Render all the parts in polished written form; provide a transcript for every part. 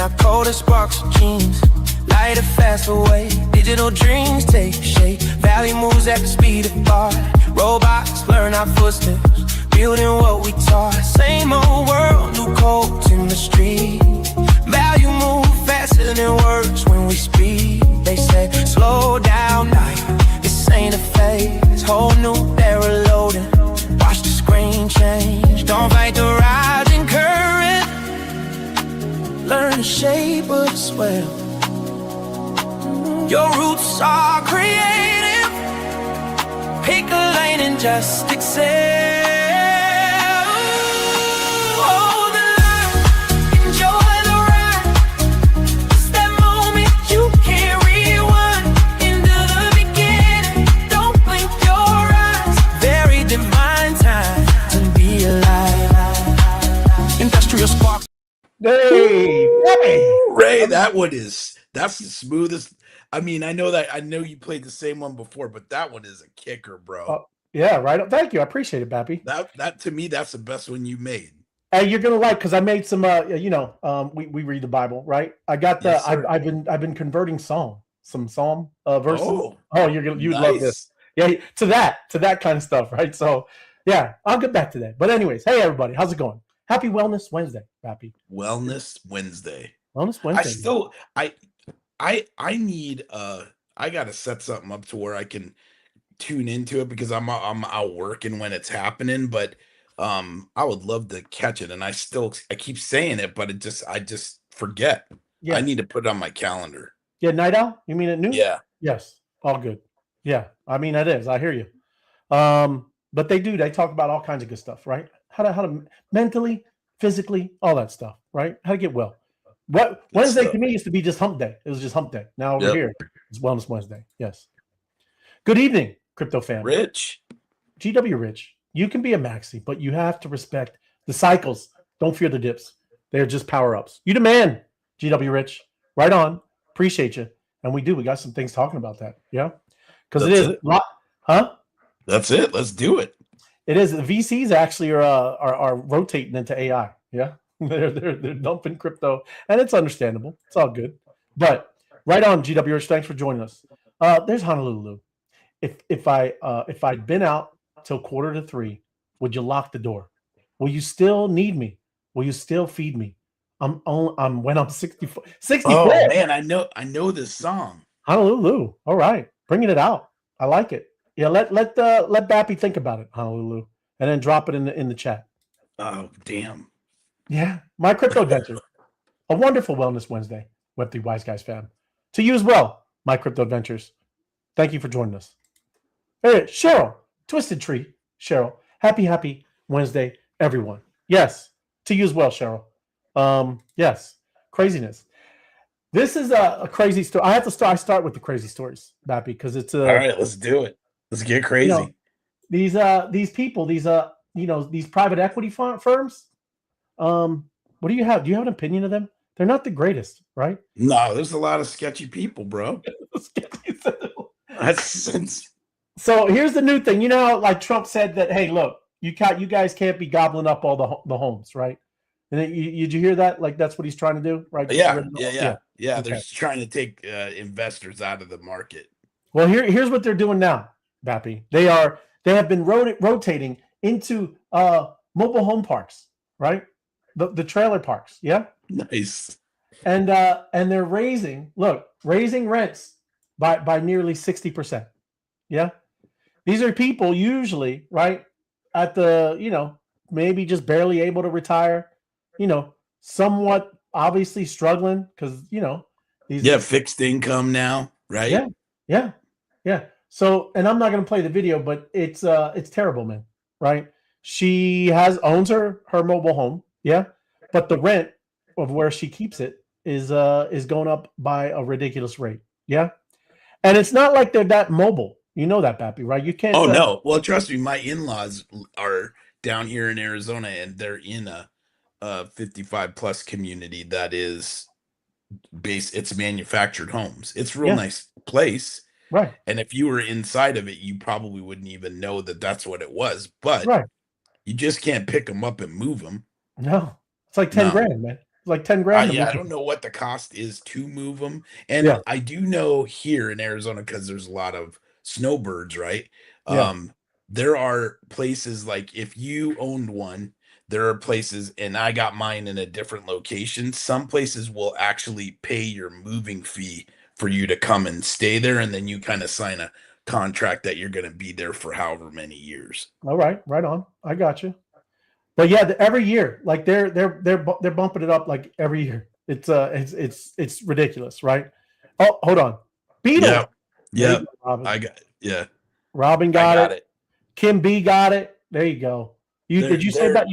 our coldest sparks of jeans. Light a fast away, digital dreams take shape. Valley moves at the speed of thought. Robots learn our footsteps, building what we taught. Same old world, new codes in the street. Value move faster than words when we speak. They say, slow down, night. This ain't a phase. Whole new era loading. Watch the screen change. Don't fight the rising current. Learn the shape of the swell. Your roots are creative. Pick a lane and just excel. Hey, Ray, that's the smoothest. I mean, I know you played the same one before, but that one is a kicker, bro. Yeah, right. Thank you. I appreciate it, Bappy. That to me, that's the best one you made. Hey, you're gonna like, because I made some. We read the Bible, right? I got the. Yes, I've been converting some Psalm verses. Oh, you'd love this. Yeah, to that kind of stuff, right? So, yeah, I'll get back to that. But anyways, hey everybody, how's it going? Happy Wellness Wednesday, Bappy. Wellness Wednesday. Wellness Wednesday. I need I gotta set something up to where I can tune into it, because I'm out working when it's happening, but I would love to catch it, and I keep saying it, but I just forget. Yeah. I need to put it on my calendar. Yeah, Night Owl? You mean at noon? Yeah. Yes. All good. Yeah. I mean, it is. I hear you. But they talk about all kinds of good stuff, right? How to mentally, physically, all that stuff, right? How to get well. What Wednesday to me used to be just hump day. It was just hump day. Now over here, it's Wellness Wednesday. Yes. Good evening, crypto family. Rich. GW Rich. You can be a maxi, but you have to respect the cycles. Don't fear the dips. They're just power-ups. You demand, GW Rich. Right on. Appreciate you. And we got some things talking about that. Yeah. Because it is a lot. Huh? That's it. Let's do it. It is. The VCs actually are rotating into AI. Yeah, they're dumping crypto, and it's understandable. It's all good. But right on, GWH. Thanks for joining us. There's Honolulu. If I'd been out till 2:45, would you lock the door? Will you still need me? Will you still feed me? I'm when I'm 64. 64. Oh man, I know this song. Honolulu. All right, bringing it out. I like it. Yeah, let Bappy think about it, Honolulu, and then drop it in the chat. Oh, damn. Yeah, my crypto adventure. A wonderful Wellness Wednesday, Web3 Wise Guys fam. To you as well, my crypto adventures. Thank you for joining us. Hey, Cheryl, Twisted Tree, Cheryl. Happy Wednesday, everyone. Yes, to you as well, Cheryl. Yes, craziness. This is a crazy story. I have to start. I start with the crazy stories, Bappy, because it's all right. Let's do it. Let's get crazy. These people, these private equity firms. What do you have? Do you have an opinion of them? They're not the greatest, right? No, there's a lot of sketchy people, bro. So here's the new thing. You know, like Trump said that, hey, look, you guys can't be gobbling up all the homes, right? And then did you hear that? Like that's what he's trying to do, right? Yeah. Okay. They're trying to take investors out of the market. Well, here's what they're doing now, Bappy. They have been rotating into mobile home parks, right? The trailer parks, yeah. Nice. And they're raising rents by nearly 60%. Yeah. These are people usually, right, at the, maybe just barely able to retire, somewhat obviously struggling because, these fixed income now, right? Yeah. So, and I'm not going to play the video, but it's terrible, man. Right? She owns her mobile home, yeah, but the rent of where she keeps it is going up by a ridiculous rate, yeah. And it's not like they're that mobile, you know that, Bappy, right? You can't. Oh no, well, trust me, my in-laws are down here in Arizona, and they're in a 55 plus community that is it's manufactured homes. It's a real nice place. Right. And if you were inside of it, you probably wouldn't even know that that's what it was. But you just can't pick them up and move them. No. It's like 10 grand, man. It's like 10 grand. Yeah, I don't know what the cost is to move them, Yeah, and I do know here in Arizona because there's a lot of snowbirds, right? yeah. There are places like if you owned one, there are places, and I got mine in a different location. Some places will actually pay your moving fee for you to come and stay there, and then you kind of sign a contract that you're going to be there for however many years. All right, right on. I got you. But yeah, every year, like they're bumping it up like every year. It's ridiculous, right? Oh, hold on. Beatles. Yeah, There you yeah, go, Robin. yeah, Robin I got got it. it. Kim B got it. There you go. Did you say They're about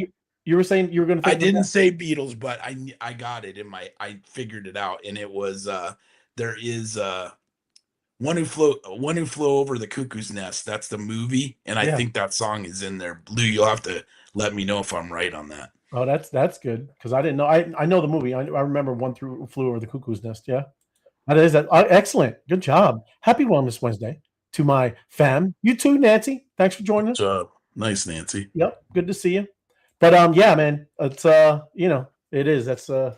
you were saying you were going to I think didn't before? say Beatles, but I got it in my I figured it out, and it was there is one who flew over the cuckoo's nest. That's the movie, and I Yeah. think that song is in there. Blue, you'll have to let me know if I'm right on that. Oh, that's good because I didn't know. I know the movie. I remember flew over the cuckoo's nest. Yeah, that is that. Excellent. Good job. Happy Wellness Wednesday to my fam. You too, Nancy. Thanks for joining us. Nice, Nancy. Yep, good to see you. But yeah, man, it's it is. That's all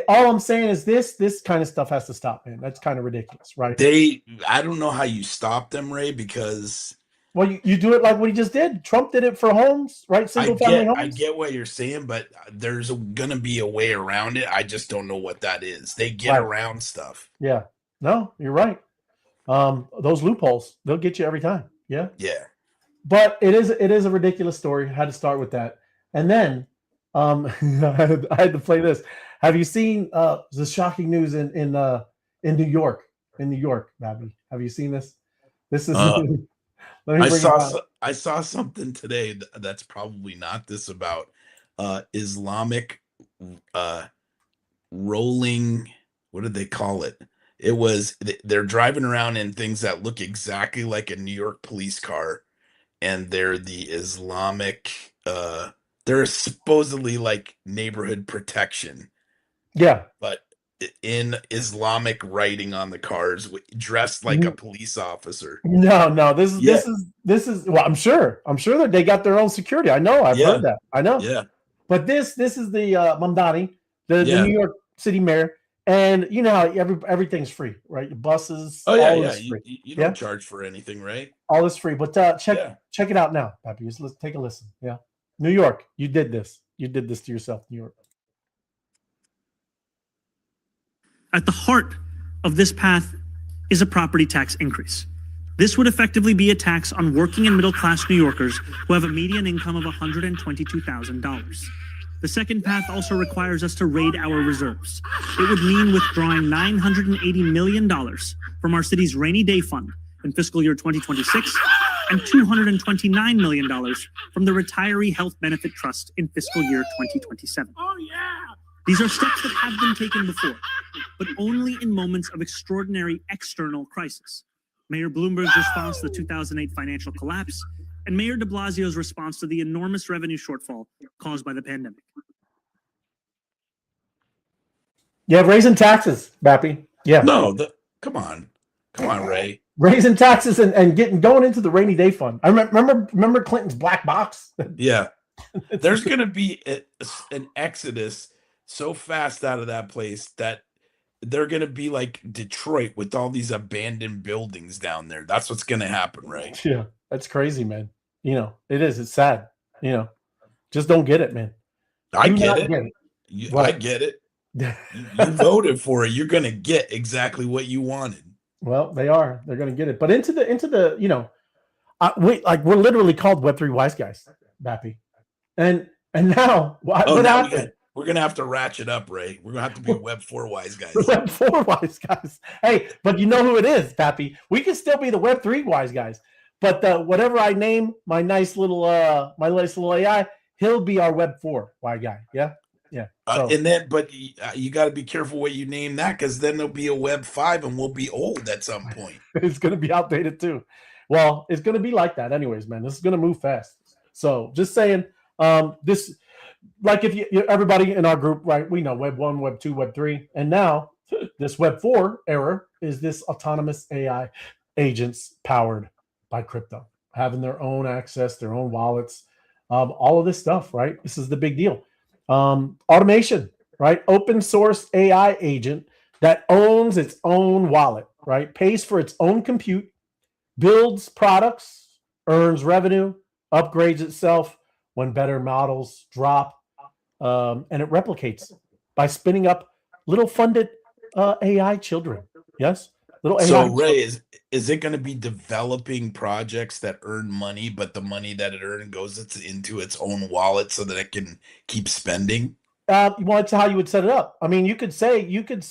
I'm saying is this kind of stuff has to stop, man. That's kind of ridiculous, right? I don't know how you stop them, Ray, because Well, you do it like what he just did. Trump did it for homes, right? Single family homes. I get what you're saying, but there's gonna be a way around it. I just don't know what that is. They get around stuff. Yeah. No, you're right. Those loopholes, they'll get you every time. Yeah. Yeah. But it is a ridiculous story. I had to start with that. And then I had to play this. Have you seen the shocking news in New York? In New York, Babby. Have you seen this? This is let me bring it up. I saw something today that's probably not this about Islamic rolling, what did they call it? It was they're driving around in things that look exactly like a New York police car, and they're the Islamic they're supposedly like neighborhood protection. Yeah. But in Islamic writing on the cars, dressed like a police officer. No. This is. Well, I'm sure that they got their own security. I know. I've heard that. I know. Yeah. But this is the Mamdani, the New York City mayor, and you know how everything's free, right? Buses. Oh yeah, all yeah. is free. You don't charge for anything, right? All is free. But check it out now, Pappy. Let's take a listen. Yeah, New York, you did this. You did this to yourself, New York. At the heart of this path is a property tax increase. This would effectively be a tax on working and middle-class New Yorkers who have a median income of $122,000. The second path also requires us to raid our reserves. It would mean withdrawing $980 million from our city's rainy day fund in fiscal year 2026 and $229 million from the Retiree Health Benefit Trust in fiscal year 2027. Oh, yeah! These are steps that have been taken before, but only in moments of extraordinary external crisis. Mayor Bloomberg's response to the 2008 financial collapse, and Mayor de Blasio's response to the enormous revenue shortfall caused by the pandemic. Yeah, raising taxes, Bappy. Yeah. No, come on, Ray. Raising taxes and going into the rainy day fund. I remember Clinton's black box. Yeah, there's going to be an exodus so fast out of that place that they're going to be like Detroit with all these abandoned buildings down there. That's what's going to happen, right? Yeah, that's crazy, man. You know, it is. It's sad. You know, just don't get it, man. I get it. I get it. You voted for it. You're going to get exactly what you wanted. Well, they are. They're going to get it. But into the you know, we're literally called Web3 wise guys, Bappy. And now what happened? We're going to have to ratchet up, Ray. We're going to have to be Web 4 wise guys. Web 4 wise guys. Hey, but you know who it is, Pappy. We can still be the Web 3 wise guys. But whatever I name my nice little AI, he'll be our Web 4 wise guy. Yeah. Yeah. So, but you got to be careful what you name that, because then there'll be a Web 5 and we'll be old at some point. It's going to be outdated too. Well, it's going to be like that anyways, man. This is going to move fast. So just saying, this, like if everybody in our group, right, we know Web 1, Web 2, Web 3, and now this Web 4 era is this autonomous AI agents powered by crypto, having their own access, their own wallets, all of this stuff, right? This is the big deal. Automation, right? Open source AI agent that owns its own wallet, right? Pays for its own compute, builds products, earns revenue, upgrades itself when better models drop, and it replicates by spinning up little funded AI children. Yes, little AI. So Ray, is it going to be developing projects that earn money, but the money that it earns goes into its own wallet so that it can keep spending? Well, it's how you would set it up. I mean, you could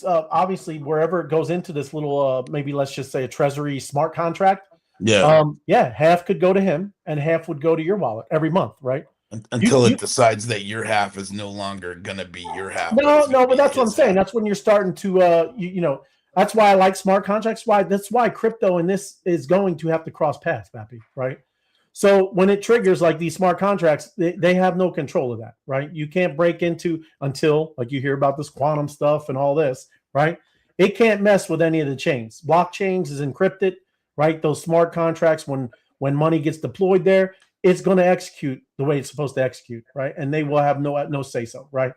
obviously wherever it goes into this little, maybe let's just say a treasury smart contract. Yeah. Yeah, half could go to him and half would go to your wallet every month, right? Until it decides that your half is no longer going to be your half. No, but that's what I'm saying. That's when you're starting to, that's why I like smart contracts. That's why crypto and this is going to have to cross paths, Pappy, right? So when it triggers like these smart contracts, they have no control of that, right? You can't break into until like you hear about this quantum stuff and all this, right? It can't mess with any of the chains. Blockchains is encrypted, right? Those smart contracts, when money gets deployed there, it's going to execute the way it's supposed to execute, right? And they will have no say so, right?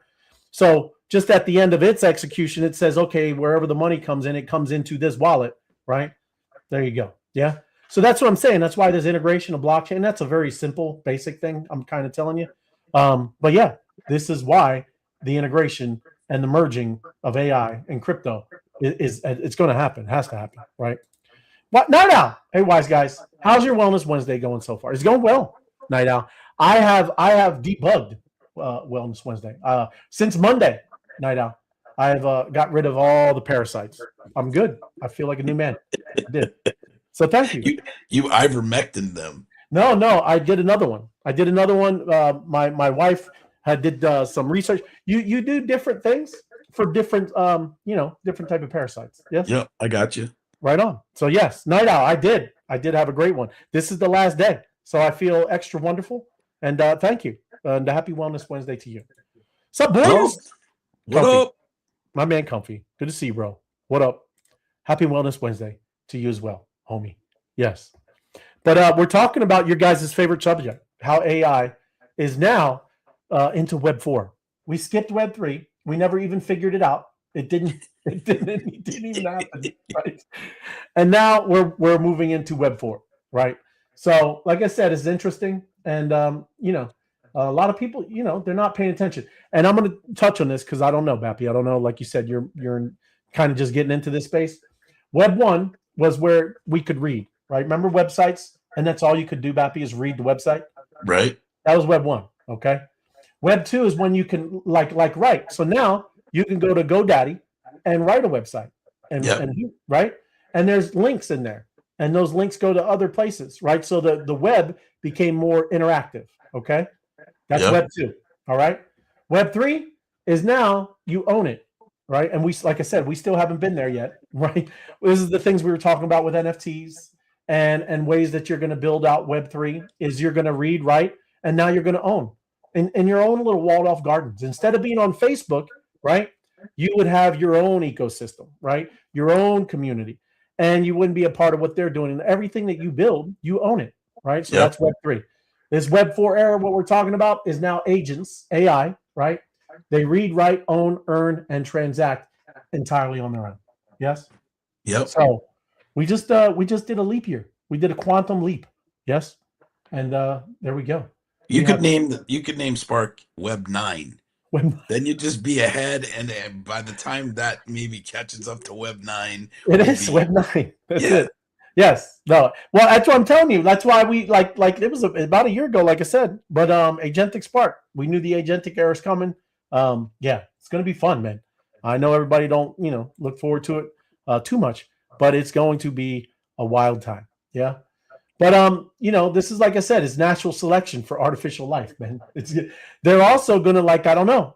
So just at the end of its execution, it says, okay, wherever the money comes in, it comes into this wallet, right? There you go. Yeah. So that's what I'm saying. That's why there's integration of blockchain. That's a very simple, basic thing I'm kind of telling you. But yeah, this is why the integration and the merging of AI and crypto is it's going to happen. It has to happen, right? What Night Owl? Hey, wise guys, how's your Wellness Wednesday going so far? It's going well, Night Owl. I have debugged Wellness Wednesday since Monday, Night Owl. I've got rid of all the parasites. I'm good. I feel like a new man. I did. So thank you. You ivermectin them. No, I did another one. My wife did some research. You do different things for different different type of parasites. Yes. Yeah, I got you. Right on. So yes, Night Owl, I did have a great one. This is the last day, so I feel extra wonderful. And thank you. And happy Wellness Wednesday to you. Sup, boys? What up? My man, Comfy. Good to see you, bro. What up? Happy Wellness Wednesday to you as well, homie. Yes. But we're talking about your guys' favorite subject, how AI is now into Web 4. We skipped Web 3. We never even figured it out. It didn't even happen, right? And now we're moving into Web 4, right? So, like I said, it's interesting, and a lot of people, they're not paying attention. And I'm going to touch on this because I don't know, Bappy. I don't know. Like you said, you're kind of just getting into this space. Web 1 was where we could read, right? Remember websites, and that's all you could do, Bappy, is read the website. Right. That was Web 1. Okay. Web 2 is when you can like write. So now you can go to GoDaddy and write a website, and right, and there's links in there, and those links go to other places, right? So the web became more interactive. Okay, that's Web 2. All right. Web 3 is now you own it, right? And we, like I said, we still haven't been there yet, right? This is the things we were talking about with NFTs and ways that you're going to build out Web 3 is you're going to read, write, and now you're going to own in your own little walled off gardens. Instead of being on Facebook, right? You would have your own ecosystem, right? Your own community, and you wouldn't be a part of what they're doing. And everything that you build, you own it, right? So that's Web 3. This Web 4 era, what we're talking about is now agents, AI, right? They read, write, own, earn, and transact entirely on their own. Yes? Yep. So we just did a leap year. We did a quantum leap. Yes? And there we go. You could name Spark Web 9. Then you'd just be ahead, and by the time that maybe catches up to Web 9, it is Web 9. That's it. Yes. No. Well, that's what I'm telling you. That's why we like it was about a year ago, like I said. But Agentic Spark, we knew the Agentic era is coming. Yeah, it's gonna be fun, man. I know everybody don't look forward to it too much, but it's going to be a wild time. Yeah. But this is, like I said, it's natural selection for artificial life, man. They're also gonna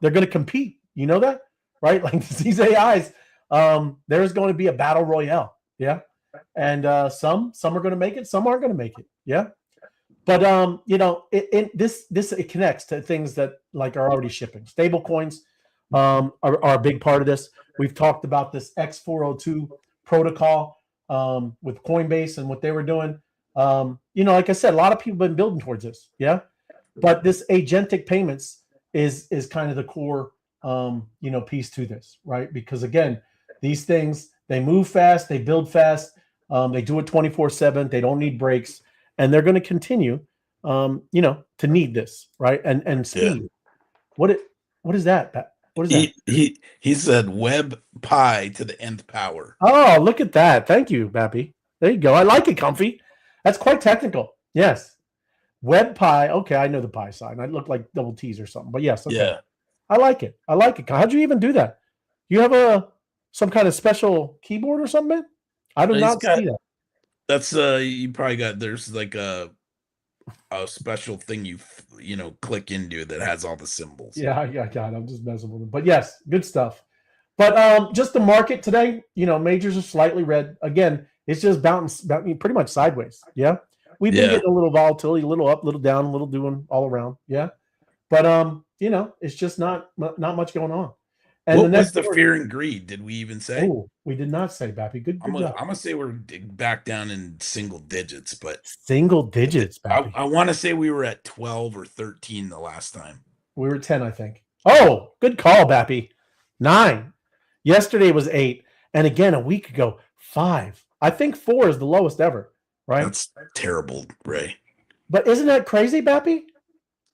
they're gonna compete. You know that, right? Like these AIs, there's going to be a battle royale. Yeah. And some are going to make it, some aren't going to make it. Yeah. But it connects to things that are already shipping. Stable coins are a big part of this. We've talked about this X402 protocol with Coinbase and what they were doing. Like I said, a lot of people have been building towards this. Yeah. But this agentic payments is kind of the core piece to this, right? Because again, these things, they move fast, they build fast, they do it 24/7, they don't need breaks, and they're going to continue, to need this, right? And speed. What is that? What is that? He said web pi to the nth power. Oh, look at that. Thank you, Bappy. There you go. I like it, Comfy. That's quite technical. Yes. Web pi. Okay, I know the pi sign. I look like double T's or something. But yes, okay. Yeah. I like it. How'd you even do that? You have some kind of special keyboard or something, man? I do not see that. That's you probably got, there's like a special thing you click into that has all the symbols. Yeah, God, I'm just messing with them. But yes, good stuff. But just the market today, majors are slightly red. Again, it's just bouncing pretty much sideways. Yeah. We've been getting a little volatility, a little up, a little down, a little doing all around. Yeah. But it's just not much going on. And what was the fear and greed? Did we even say? Oh, we did not say, Bappy. Good I'm job. gonna say we're back down in single digits, but single digits, Bappy. I want to say we were at 12 or 13 the last time. We were 10, I think. Oh, good call, Bappy. 9. Yesterday was 8. And again, a week ago, 5. I think 4 is the lowest ever, right? That's terrible, Ray. But isn't that crazy, Bappy?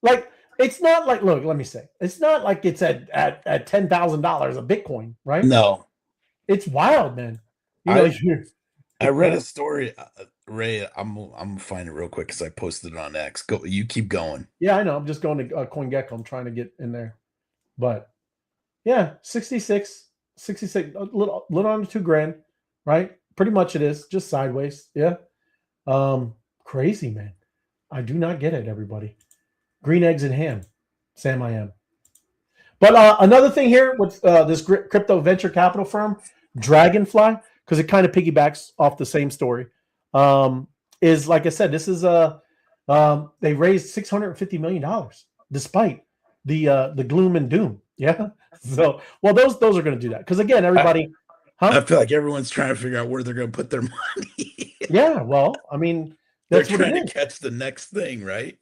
Like, it's not like, look, let me say, it's not like it's at $10,000 a Bitcoin, right? No. It's wild, man. I read a story, Ray. I'm gonna find it real quick because I posted it on X. Go, you keep going. Yeah, I know. I'm just going to CoinGecko. I'm trying to get in there, but yeah, 66, a little under $2,000, right? Pretty much it is just sideways. Yeah, crazy, man. I do not get it, everybody. Green eggs and ham, Sam. I am. But another thing here with this crypto venture capital firm, Dragonfly, because it kind of piggybacks off the same story, is, like I said, this is they raised $650 million despite the gloom and doom. Yeah. So, well, those are going to do that because, again, everybody. I feel like everyone's trying to figure out where they're going to put their money. Yeah. Well, I mean, they're trying to catch the next thing, right?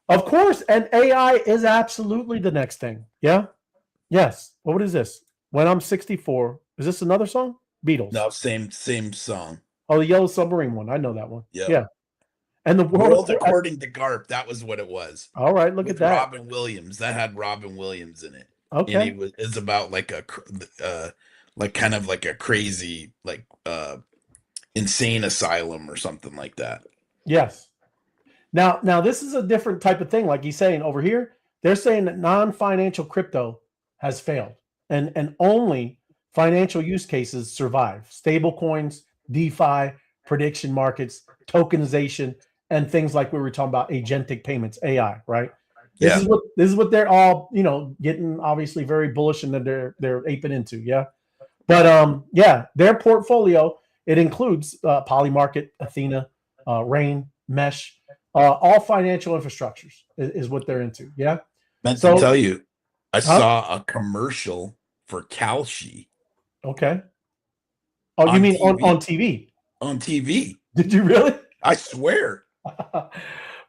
Of course, and AI is absolutely the next thing. Yeah. Yes. Well, what is this? When I'm 64, is this another song? Beatles. No, same song. Oh, the Yellow Submarine one. I know that one. Yep. Yeah. And the world according to Garp, that was what it was. All right, look at that. Robin Williams. That had Robin Williams in it. Okay. And it's about like a kind of like a crazy insane asylum or something like that. Yes. Now this is a different type of thing. Like he's saying over here, they're saying that non-financial crypto has failed and only financial use cases survive. Stable coins, DeFi, prediction markets, tokenization, and things like we were talking about, agentic payments, AI, right? This is what they're all, getting obviously very bullish and that they're aping into. Yeah. But their portfolio, it includes Polymarket, Athena, Rain, Mesh, all financial infrastructures is what they're into. Yeah. Meant to tell you, I saw a commercial for Kalshi. Okay. Oh, you mean TV. On TV? On TV. Did you really? I swear.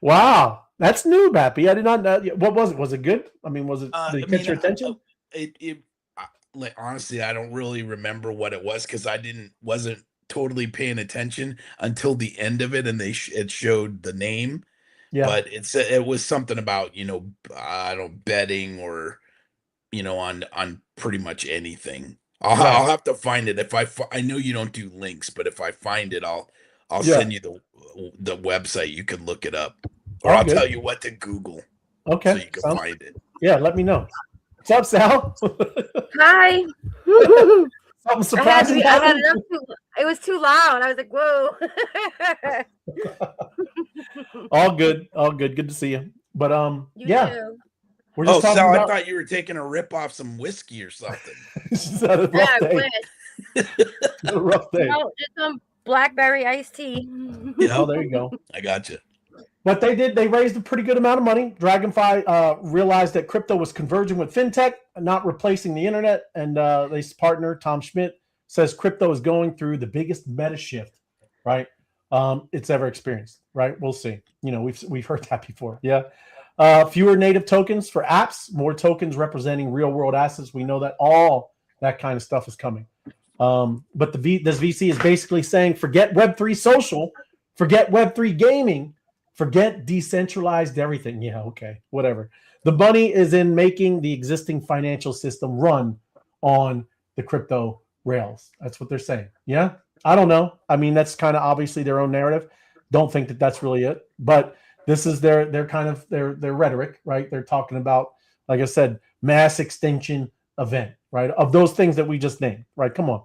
Wow. That's new, Bappy. I did not know. What was it? Was it good? I mean, was it, did it catch your attention? Like, honestly, I don't really remember what it was because wasn't totally paying attention until the end of it, and it showed the name. Yeah. But it was something about, I don't betting or, on pretty much anything. I'll have to find it. If I know you don't do links, but if I find it, I'll send you the website. You can look it up, or I'll tell you what to Google. Okay, so you can find it. Yeah, let me know. What's up, Sal? Hi. Something surprising. It was too loud. I was like, whoa. All good. Good to see you. But you too. We're just Sal, I thought you were taking a rip off some whiskey or something. I wish. A rough day. No, just some blackberry iced tea. Yeah, oh, there you go. I got you. But they raised a pretty good amount of money. Dragonfly realized that crypto was converging with fintech, not replacing the internet. And his partner, Tom Schmidt, says crypto is going through the biggest meta shift, right? It's ever experienced, right? We'll see. We've heard that before. Yeah. Fewer native tokens for apps, more tokens representing real world assets. We know that all that kind of stuff is coming. But this VC is basically saying, forget Web3 social, forget Web3 gaming, forget decentralized everything. Yeah, okay, whatever. The money is in making the existing financial system run on the crypto rails. That's what they're saying. Yeah, I don't know. I mean, that's kind of obviously their own narrative. Don't think that that's really it. But this is their kind of their rhetoric, right? They're talking about, like I said, mass extinction event, right? Of those things that we just named, right? Come on.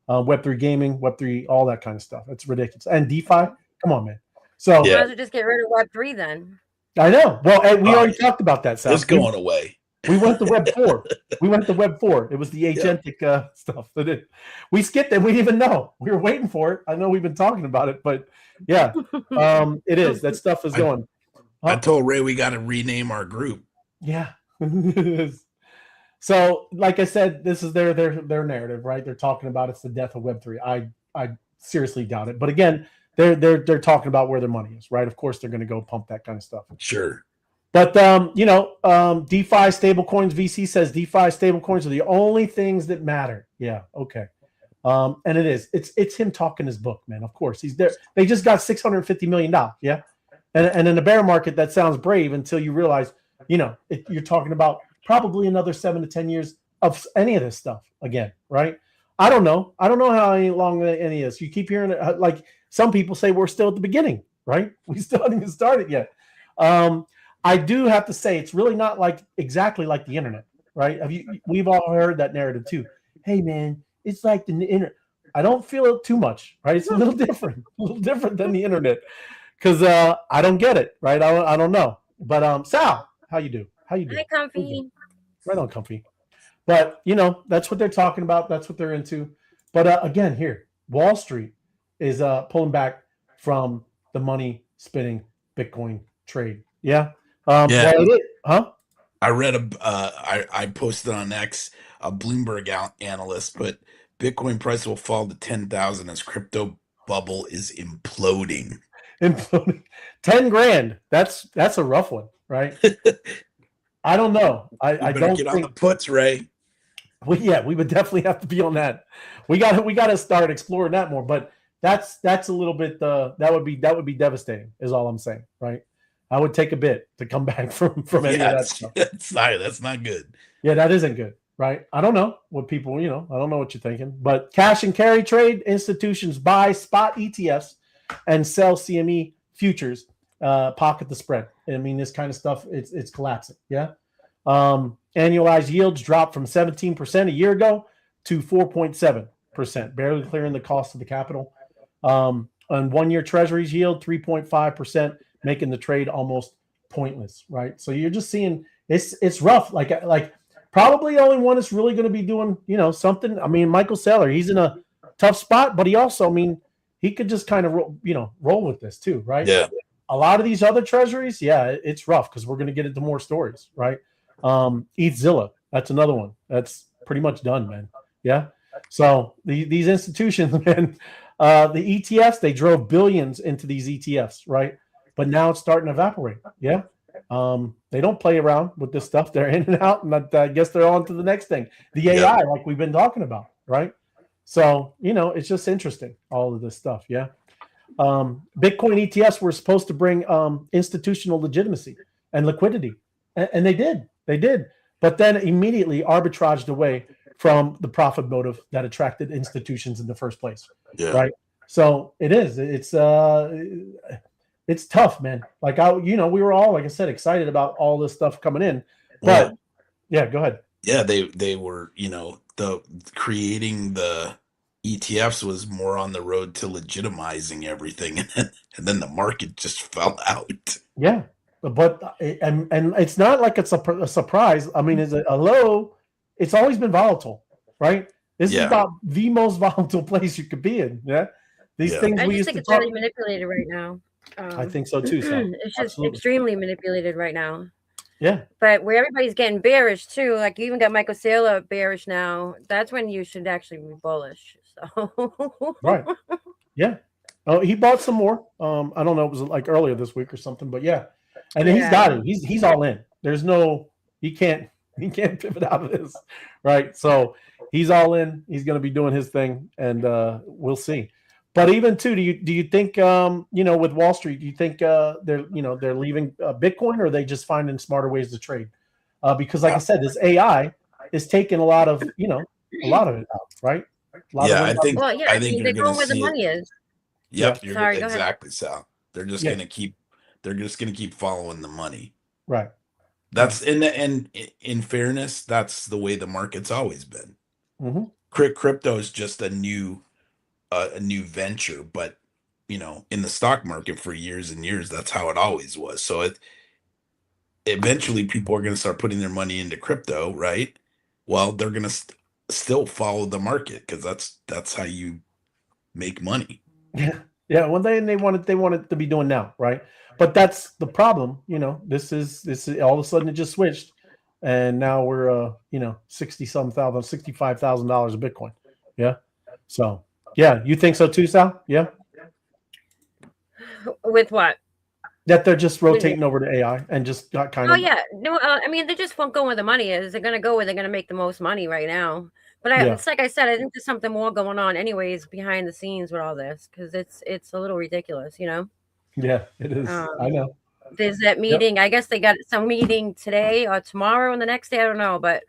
Web3 gaming, Web3, all that kind of stuff. It's ridiculous. And DeFi, come on, man. So Might as well just get rid of Web3 then. I know. Well, we already talked about that, Sal. It's going away. We went to Web 4. We went to Web 4. It was the Agentic stuff. We skipped it. We didn't even know. We were waiting for it. I know we've been talking about it, but yeah, it is. That stuff is going. I told Ray we got to rename our group. Yeah. So, like I said, this is their narrative, right? They're talking about it's the death of Web3. I seriously doubt it. But again, they're talking about where their money is, right? Of course, they're going to go pump that kind of stuff. Sure. But DeFi stablecoins, VC says DeFi stablecoins are the only things that matter. Yeah, okay. And it is. It's him talking his book, man. Of course, he's there. They just got $650 million. Yeah, and in the bear market, that sounds brave until you realize, you're talking about probably another 7 to 10 years of any of this stuff again, right? I don't know how long any of this. You keep hearing it, like some people say we're still at the beginning, right? We still haven't even started yet. I do have to say it's really not exactly like the internet, right? We've all heard that narrative too. Hey man, it's like the internet. I don't feel it too much, right? It's a little different than the internet, because I don't get it, right? I don't know. But Sal, how you do? Hi, Comfy. Right on, Comfy. But that's what they're talking about. That's what they're into. But again, here, Wall Street is pulling back from the money spinning Bitcoin trade. Yeah. Yeah. Huh? I read I posted on X, a Bloomberg analyst, but Bitcoin price will fall to 10,000 as crypto bubble is imploding. 10 grand. That's a rough one, right? I don't know. I don't get on the puts, Ray. We would definitely have to be on that. We got to start exploring that more. But that's a little bit. That would be devastating. Is all I'm saying, right? I would take a bit to come back from any of that stuff. That's not good. Yeah, that isn't good, right? I don't know what people, I don't know what you're thinking. But cash and carry trade, institutions buy spot ETFs and sell CME futures, pocket the spread. I mean, this kind of stuff, it's collapsing. Yeah. Annualized yields dropped from 17% a year ago to 4.7%, barely clearing the cost of the capital. On 1-year treasuries yield 3.5%, making the trade almost pointless, right? So you're just seeing it's rough. Like probably the only one that's really going to be doing something. I mean, Michael Saylor, he's in a tough spot, but he also, he could just kind of roll with this too, right? Yeah. A lot of these other treasuries, yeah, it's rough because we're going to get into more stories, right? ETHZilla, that's another one that's pretty much done, man. Yeah. So these institutions, man, the ETFs, they drove billions into these ETFs, right? But now it's starting to evaporate. Yeah. They don't play around with this stuff. They're in and out, and I guess they're on to the next thing. The AI, like we've been talking about, right? So, it's just interesting, all of this stuff. Yeah. Bitcoin ETFs were supposed to bring institutional legitimacy and liquidity. And they did. But then immediately arbitraged away from the profit motive that attracted institutions in the first place. Yeah. Right. So it's tough, man. Like we were all, like I said, excited about all this stuff coming in. But yeah, go ahead. Yeah, they were, the creating the ETFs was more on the road to legitimizing everything, and then the market just fell out. Yeah, but and it's not like it's a surprise. I mean, is it a low? It's always been volatile, right? This is about the most volatile place you could be in. Yeah, these things I we just used think to it's talk. really manipulated right now. I think so too. So. It's just extremely manipulated right now. Yeah. But where everybody's getting bearish too, like you even got Michael Saylor bearish now, that's when you should actually be bullish. So Right. Yeah. Oh, he bought some more. I don't know, it was like earlier this week or something, but yeah. and he's got it. He's all in. There's no he can't pivot out of this, right? So he's all in. He's going to be doing his thing, and we'll see. But even too, do you think with Wall Street, do you think they're leaving Bitcoin, or are they just finding smarter ways to trade? Because like I said, this AI is taking a lot of it out, right? I think I think they're you're going where the see money it. is. Yep, Yeah. Sorry, go ahead. exactly, Sal. They're just gonna keep following the money. Right. That's in fairness, that's the way the market's always been. Mm-hmm. Crypto is just a new venture, but in the stock market for years and years, that's how it always was. So eventually people are going to start putting their money into crypto, right? Well, they're going to still follow the market, because that's how you make money. Yeah. One day, and they want it to be doing now, right? But that's the problem. This is all of a sudden it just switched, and now we're $65,000 of Bitcoin. Yeah. So yeah, you think so too, Sal? Yeah. With what? That they're just rotating over to AI and just got kind of. Oh yeah, no. I mean, they just won't go where the money is. They're going to go where they're going to make the most money right now. But it's like I said, I think there's something more going on, anyways, behind the scenes with all this, because it's a little ridiculous, Yeah, it is. I know. There's that meeting. I guess they got some meeting today or tomorrow and the next day. I don't know, but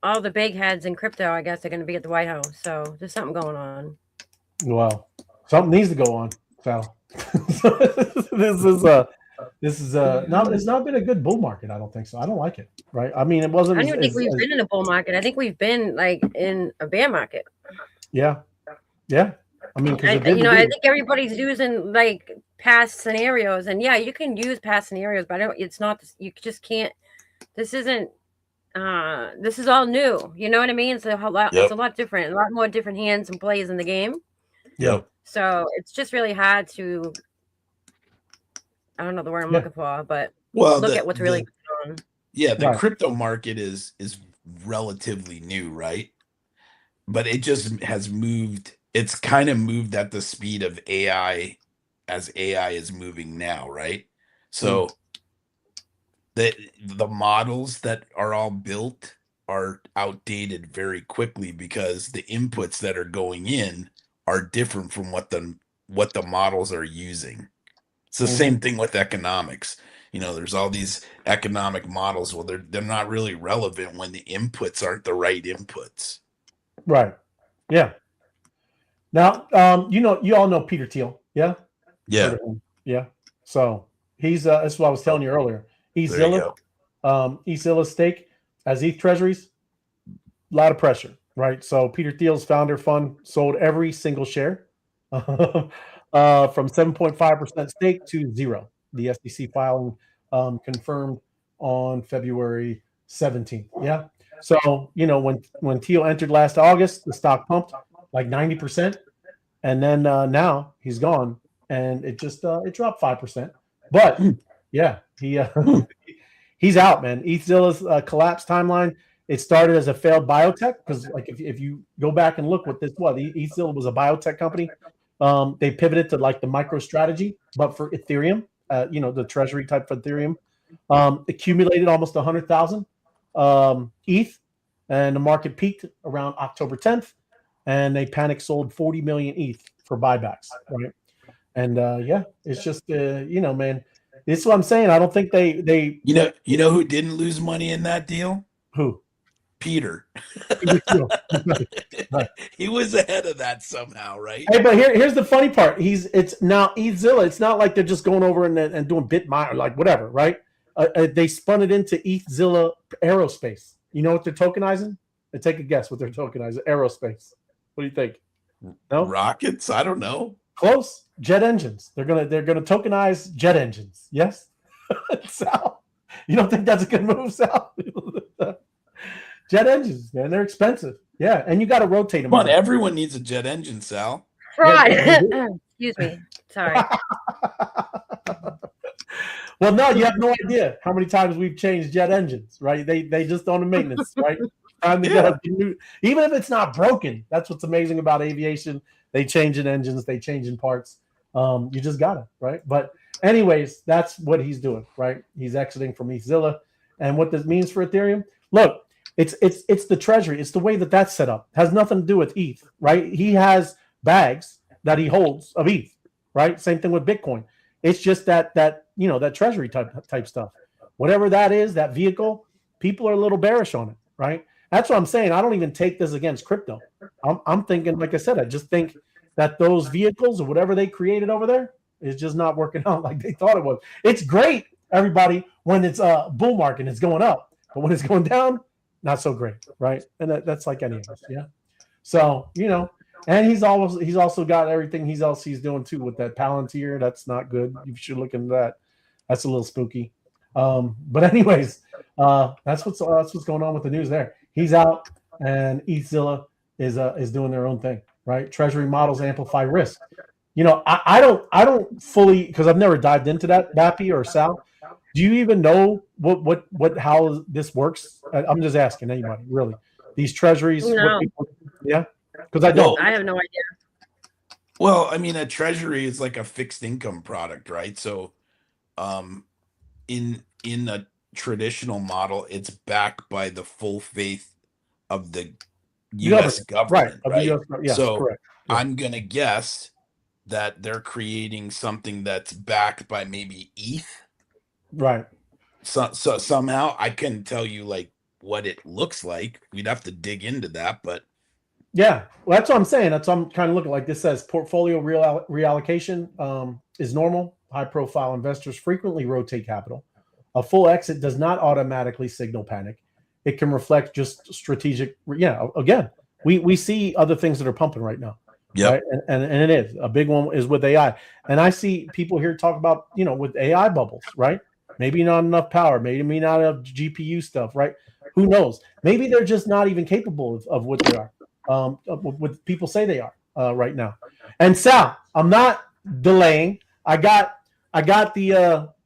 all the big heads in crypto, I guess, are going to be at the White House. So there's something going on. Well, something needs to go on, Sal. This is it's not been a good bull market. I don't think so. I don't like it. Right? I mean, it wasn't. I don't think we've been in a bull market. I think we've been like in a bear market. Yeah. I mean, I think everybody's using like past scenarios, and yeah, you can use past scenarios, but it's not. You just can't. This isn't. This is all new. You know what I mean? It's a lot. Yep. It's a lot different. A lot more different hands and plays in the game. Yep. So it's just really hard to. I don't know the word I'm looking for, but look at what's really going on. Yeah, the crypto market is relatively new, right? But it just has moved. It's kind of moved at the speed of AI, as AI is moving now, right? So the models that are all built are outdated very quickly, because the inputs that are going in are different from what the models are using. It's the same thing with economics. There's all these economic models. Well, they're not really relevant when the inputs aren't the right inputs. Right. Yeah. Now, you all know Peter Thiel, yeah? Yeah. Yeah. So he's that's what I was telling you earlier. ETHZilla stake as ETH treasuries, a lot of pressure, right? So Peter Thiel's founder fund sold every single share from 7.5% stake to 0. The SEC filing confirmed on February 17th. Yeah. So, when Thiel entered last August, the stock pumped like 90%. And then now he's gone, and it just it dropped 5%. But yeah, he's out, man. ETHZilla's collapse timeline. It started as a failed biotech, because like if you go back and look what this was, ETHZilla was a biotech company. They pivoted to like the MicroStrategy, but for Ethereum, the treasury type for Ethereum. Accumulated almost 100,000 ETH, and the market peaked around October 10th, and they panic sold 40 million ETH for buybacks, right? And it's just man, this is what I'm saying. I don't think they you know who didn't lose money in that deal? Who? Peter. Right. He was ahead of that somehow, right? Hey, but here's the funny part. It's now ETHZilla. It's not like they're just going over and doing BitMine or like whatever, right? They spun it into ETHZilla Aerospace. You know what they're tokenizing? Take a guess what they're tokenizing. Aerospace. What do you think? No? Rockets? I don't know. Close. Jet engines. They're gonna tokenize jet engines. Yes. Sal, you don't think that's a good move, Sal? Jet engines, man, they're expensive. Yeah, and you got to rotate them. Come on, everyone needs a jet engine, Sal. Fraud. Excuse me. Sorry. Well, no, you have no idea how many times we've changed jet engines, right? They just on the maintenance, right? Time to get even if it's not broken. That's what's amazing about aviation. They change in engines, they change in parts. You just got it, right? But anyways, that's what he's doing, right? He's exiting from ETHZilla. And what this means for Ethereum, look, it's the treasury. It's the way that that's set up. It has nothing to do with ETH, right? He has bags that he holds of ETH, right? Same thing with Bitcoin. It's just that treasury type stuff. Whatever that is, that vehicle, people are a little bearish on it, right? That's what I'm saying. I don't even take this against crypto. I'm thinking, like I said, I just think that those vehicles or whatever they created over there is just not working out like they thought it was. It's great, everybody, when it's a bull market, it's going up, but when it's going down, not so great, right? And that's like any of us, yeah. So and he's also got everything he's doing too with that Palantir. That's not good. You should look into that. That's a little spooky. But anyways, that's what's going on with the news there. He's out, and ETHZilla is doing their own thing, right? Treasury models amplify risk. I don't fully, because I've never dived into that, Bappy or Sal. Do you even know how this works? I'm just asking anybody, really. These treasuries, no. Yeah, because I don't. I have no idea. Well, I mean, a treasury is like a fixed income product, right? So, in a traditional model, it's backed by the full faith of the U.S. government, right? Yes, so correct. Yeah. I'm gonna guess that they're creating something that's backed by maybe ETH, right? So somehow I couldn't tell you like what it looks like. We'd have to dig into that, but yeah, well, that's what I'm saying. That's what I'm kind of looking like. This says portfolio reallocation is normal. High-profile investors frequently rotate capital. A full exit does not automatically signal panic. It can reflect just strategic. Yeah, again, we see other things that are pumping right now. Yeah, right? And it is a big one is with AI. And I see people here talk about with AI bubbles, right? Maybe not enough power, maybe not enough GPU stuff, right? Who knows? Maybe they're just not even capable of what they are. What people say they are right now. And Sal, I'm not delaying. I got the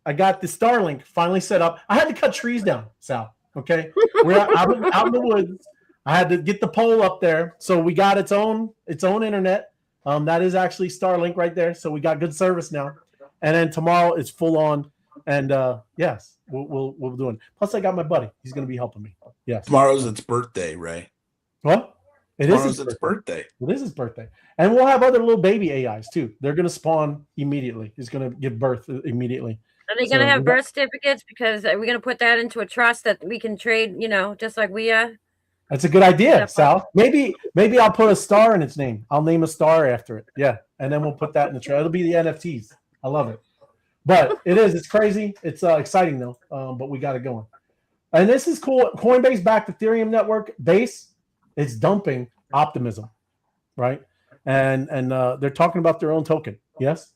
Starlink finally set up. I had to cut trees down, Sal. Okay, we're out in the woods. I had to get the pole up there, so we got its own internet. That is actually Starlink right there. So we got good service now. And then tomorrow it's full on. And yes, we'll do it. Plus, I got my buddy. He's going to be helping me. Yes. Tomorrow's its birthday, Ray. What? Tomorrow's its birthday. It is his birthday. And we'll have other little baby AIs too. They're going to spawn immediately. He's going to give birth immediately. Are they going to have birth certificates? Because we're going to put that into a trust that we can trade, just like we are. That's a good idea, Sal. Maybe I'll put a star in its name. I'll name a star after it. Yeah. And then we'll put that in the trade. It'll be the NFTs. I love it. But it's crazy. It's exciting though. But we got it going. And this is cool. Coinbase backed Ethereum network Base. It's dumping Optimism, right? And they're talking about their own token. Yes.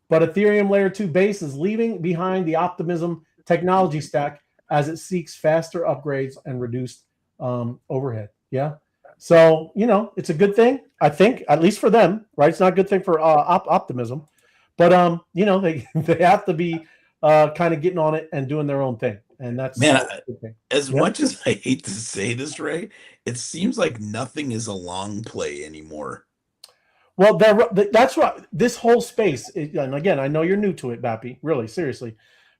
But Ethereum layer 2 Base is leaving behind the Optimism technology stack as it seeks faster upgrades and reduced overhead. Yeah. So, it's a good thing, I think, at least for them, right? It's not a good thing for Optimism. But they have to be kind of getting on it and doing their own thing, and that's a good thing. As much as I hate to say this, Ray, it seems like nothing is a long play anymore. Well, that's right. This whole space, and again, I know you're new to it, Bappy. Really, seriously,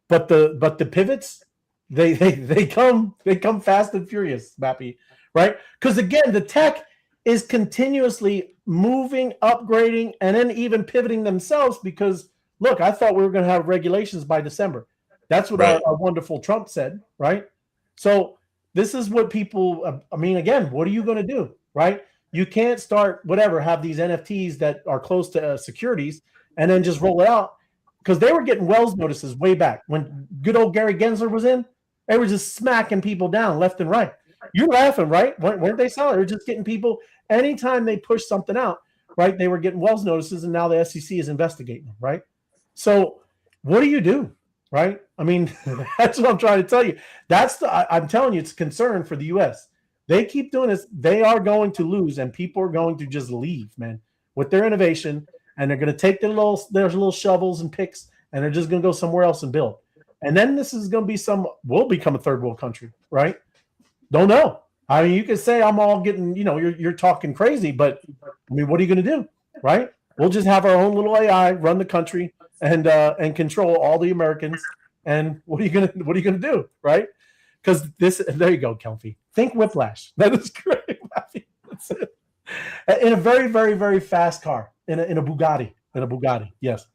but the pivots, they come fast and furious, Bappy, right? Because again, the tech is continuously moving, upgrading, and then even pivoting themselves because, look, I thought we were going to have regulations by December. That's what our wonderful Trump said, right? So this is what people, again, what are you going to do, right? You can't start have these NFTs that are close to securities and then just roll it out because they were getting Wells notices way back. When good old Gary Gensler was in, they were just smacking people down left and right. You're laughing, right? Weren't they selling? They're just getting people. Anytime they push something out, right? They were getting Wells notices, and now the SEC is investigating them, right? So, what do you do, right? That's what I'm trying to tell you. I'm telling you, it's a concern for the U.S. They keep doing this, they are going to lose, and people are going to just leave, man, with their innovation, and they're going to take their little shovels and picks, and they're just going to go somewhere else and build. And then this is going to be we'll become a third world country, right? Don't know. You can say I'm all getting, you're talking crazy, but what are you going to do, right? We'll just have our own little AI run the country, and control all the Americans. And what are you gonna do, right? Because there you go, Kelfie. Think Whiplash. That is great. That's it. In a very, very, very fast car, in a Bugatti, yes,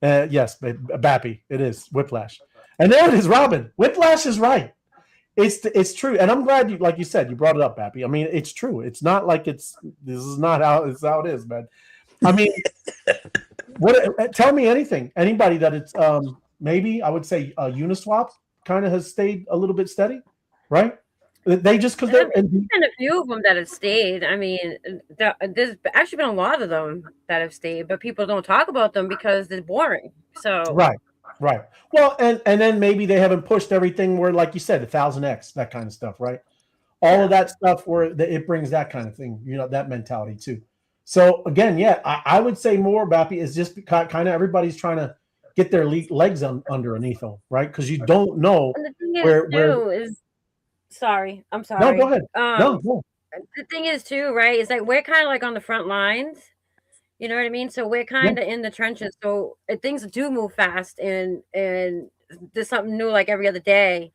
yes, Bappy, it is Whiplash, and there it is, Robin. Whiplash is right. It's true, and I'm glad you, like you said, you brought it up, Bappy. I mean, it's true. It's not like this is not how it is, man. I mean, tell me anything, anybody that it's maybe I would say Uniswap kind of has stayed a little bit steady, right? They just because they're been a few of them that have stayed. I mean, there's actually been a lot of them that have stayed, but people don't talk about them because they're boring. So right. Well, and then maybe they haven't pushed everything where, like you said, 1000x, that kind of stuff, right? All of that stuff where it brings that kind of thing, that mentality too. So again, yeah, I would say more, Bappy, is just kind of everybody's trying to get their legs underneath them, right? Because you don't know and the thing is, where is sorry, I'm sorry. No, go ahead. No. The thing is too, right? Is like we're kind of like on the front lines. You know what I mean? So we're kind of in the trenches. So things do move fast, and there's something new like every other day.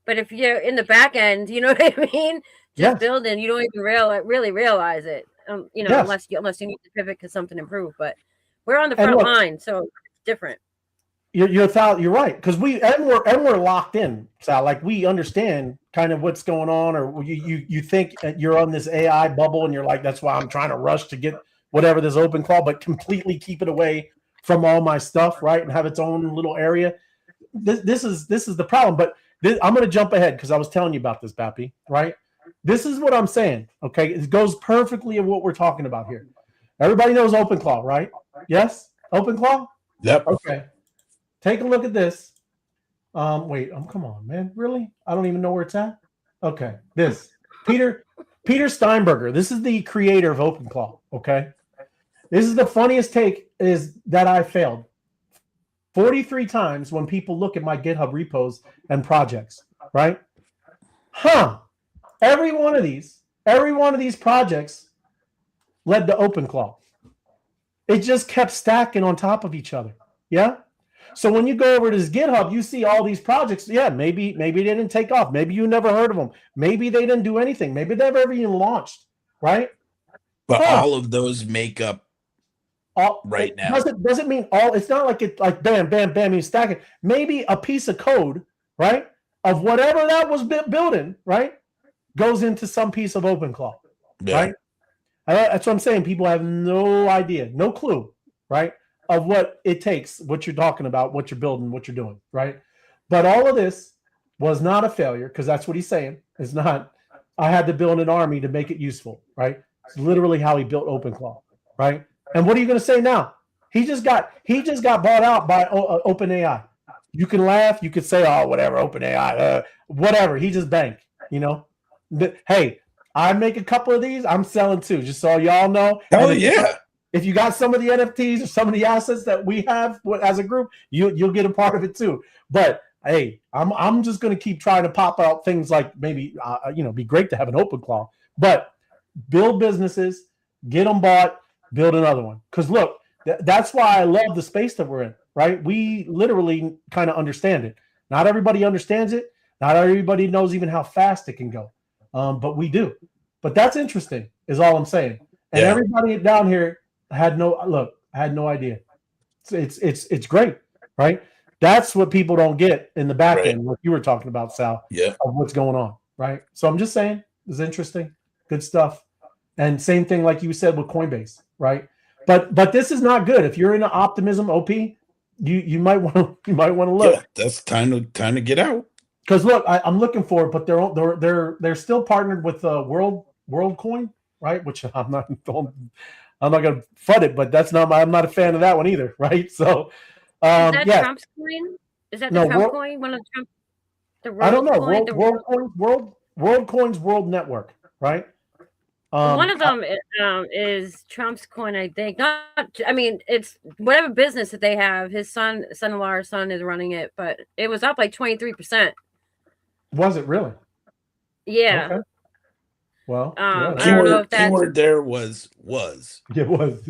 But if you're in the back end, you know what I mean? Just building, you don't even really realize it. Unless you need to pivot because something improved. But we're on the front line, so it's different. You're right, because we're locked in, Sal. Like we understand kind of what's going on, or you think you're on this AI bubble, and you're like, that's why I'm trying to rush to get whatever this open call, but completely keep it away from all my stuff, right, and have its own little area. This is the problem. But I'm going to jump ahead because I was telling you about this, Bappy, right? This is what I'm saying. Okay, it goes perfectly of what we're talking about here. Everybody knows OpenClaw, right? Yes, OpenClaw. Yep. Okay. Take a look at this. Wait, come on, man. Really? I don't even know where it's at. Okay, this Peter Steinberger. This is the creator of OpenClaw. Okay, this is the funniest take is that I failed 43 times when people look at my GitHub repos and projects. Right? Every one of these projects led to OpenClaw. It just kept stacking on top of each other. Yeah. So when you go over to this GitHub, you see all these projects. Yeah, maybe they didn't take off. Maybe you never heard of them. Maybe they didn't do anything. Maybe they never even launched, right? But all of those make up right now. Doesn't mean all. It's not like it like bam, bam, bam, you stack it. Maybe a piece of code, right, of whatever that was building, right, goes into some piece of OpenClaw, right? That's what I'm saying. People have no idea, no clue, right, of what it takes, what you're talking about, what you're building, what you're doing, right? But all of this was not a failure, because that's what he's saying. It's not, I had to build an army to make it useful, right? It's literally how he built OpenClaw, right? And what are you going to say now? He just got bought out by OpenAI. You can laugh, you could say, oh, whatever, OpenAI, whatever. He just banked, Hey, I make a couple of these, I'm selling too, just so y'all know. Hell yeah. If you got some of the NFTs or some of the assets that we have as a group, you'll get a part of it too. But hey, I'm just going to keep trying to pop out things like maybe be great to have an OpenClaw, but build businesses, get them bought, build another one. Because look, that's why I love the space that we're in. Right? We literally kind of understand it. Not everybody understands it. Not everybody knows even how fast it can go, but we do. But that's interesting, is all I'm saying. And everybody down here had no idea. It's great, right? That's what people don't get in the back end, what you were talking about, Sal, of what's going on, right? So I'm just saying, it's interesting, good stuff. And same thing like you said with Coinbase, right? But this is not good. If you're in an optimism OP, you might want to look. Yeah, that's time to get out. Because look, I'm looking for it, but they're still partnered with WorldCoin, right? Which I'm not going to FUD it, but I'm not a fan of that one either, right? So, is that Trump's coin? Is that the Trump coin? One of the Trump? I don't know. WorldCoin's World Network, right? One of them is Trump's coin, I think. It's whatever business that they have. His son-in-law is running it, but it was up like 23%. Was it really? Yeah. Okay. Well, I don't know if that's Keyword there was. it was.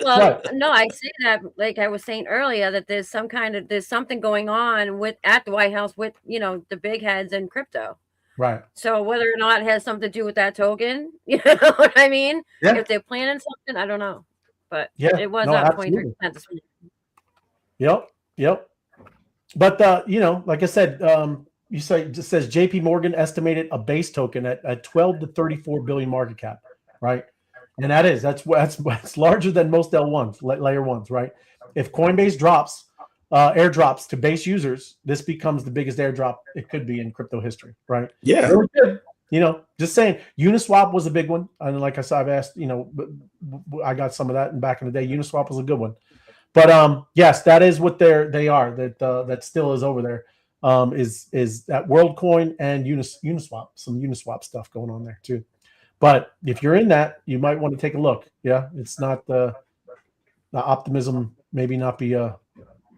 well. But No, I say that like I was saying earlier that there's something going on with at the White House with the big heads and crypto. right. So whether or not it has something to do with that token, you know what I mean? Yeah. If they're planning something, I don't know. But Yeah. it was No, up absolutely. 23% this week. Yep. But like I said, you say it just says JP Morgan estimated a base token at 12 to 34 billion market cap, right? And that's larger than most L1s, layer ones, right? If Coinbase drops airdrops to base users, this becomes the biggest airdrop it could be in crypto history, right? Yeah. Really good. Just saying, Uniswap was a big one, and like I said, I've asked, I got some of that back in the day. Uniswap was a good one. But yes, that is what they are. That still is over there. Is that WorldCoin and Uniswap? Some Uniswap stuff going on there too. But if you're in that, you might want to take a look. Yeah, it's not the optimism. Maybe not be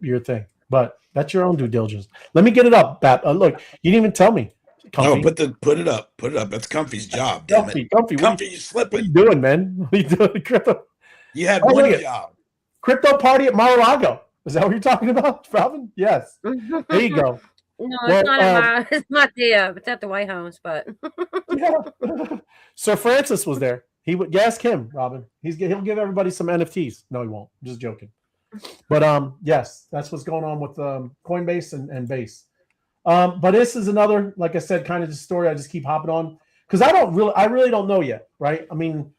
your thing, but that's your own due diligence. Let me get it up, Bat. Look, you didn't even tell me. Comfy. No, put it up. That's Comfy's job. Damn it, Comfy. Comfy, What you are slipping. you doing, man? What are you doing, crypto? You had Oh, one look at- job. Crypto party at Mar-a-Lago. Is that what you're talking about, Robin? Yes. There you go. No, Well, it's not it's not there. It's at the White House, but Yeah. Sir Francis was there. He would ask him, Robin. He'll give everybody some NFTs. No, he won't. I'm just joking. But yes, that's what's going on with Coinbase and Base. But this is another, like I said, kind of the story I just keep hopping on because I really don't know yet, right? I mean,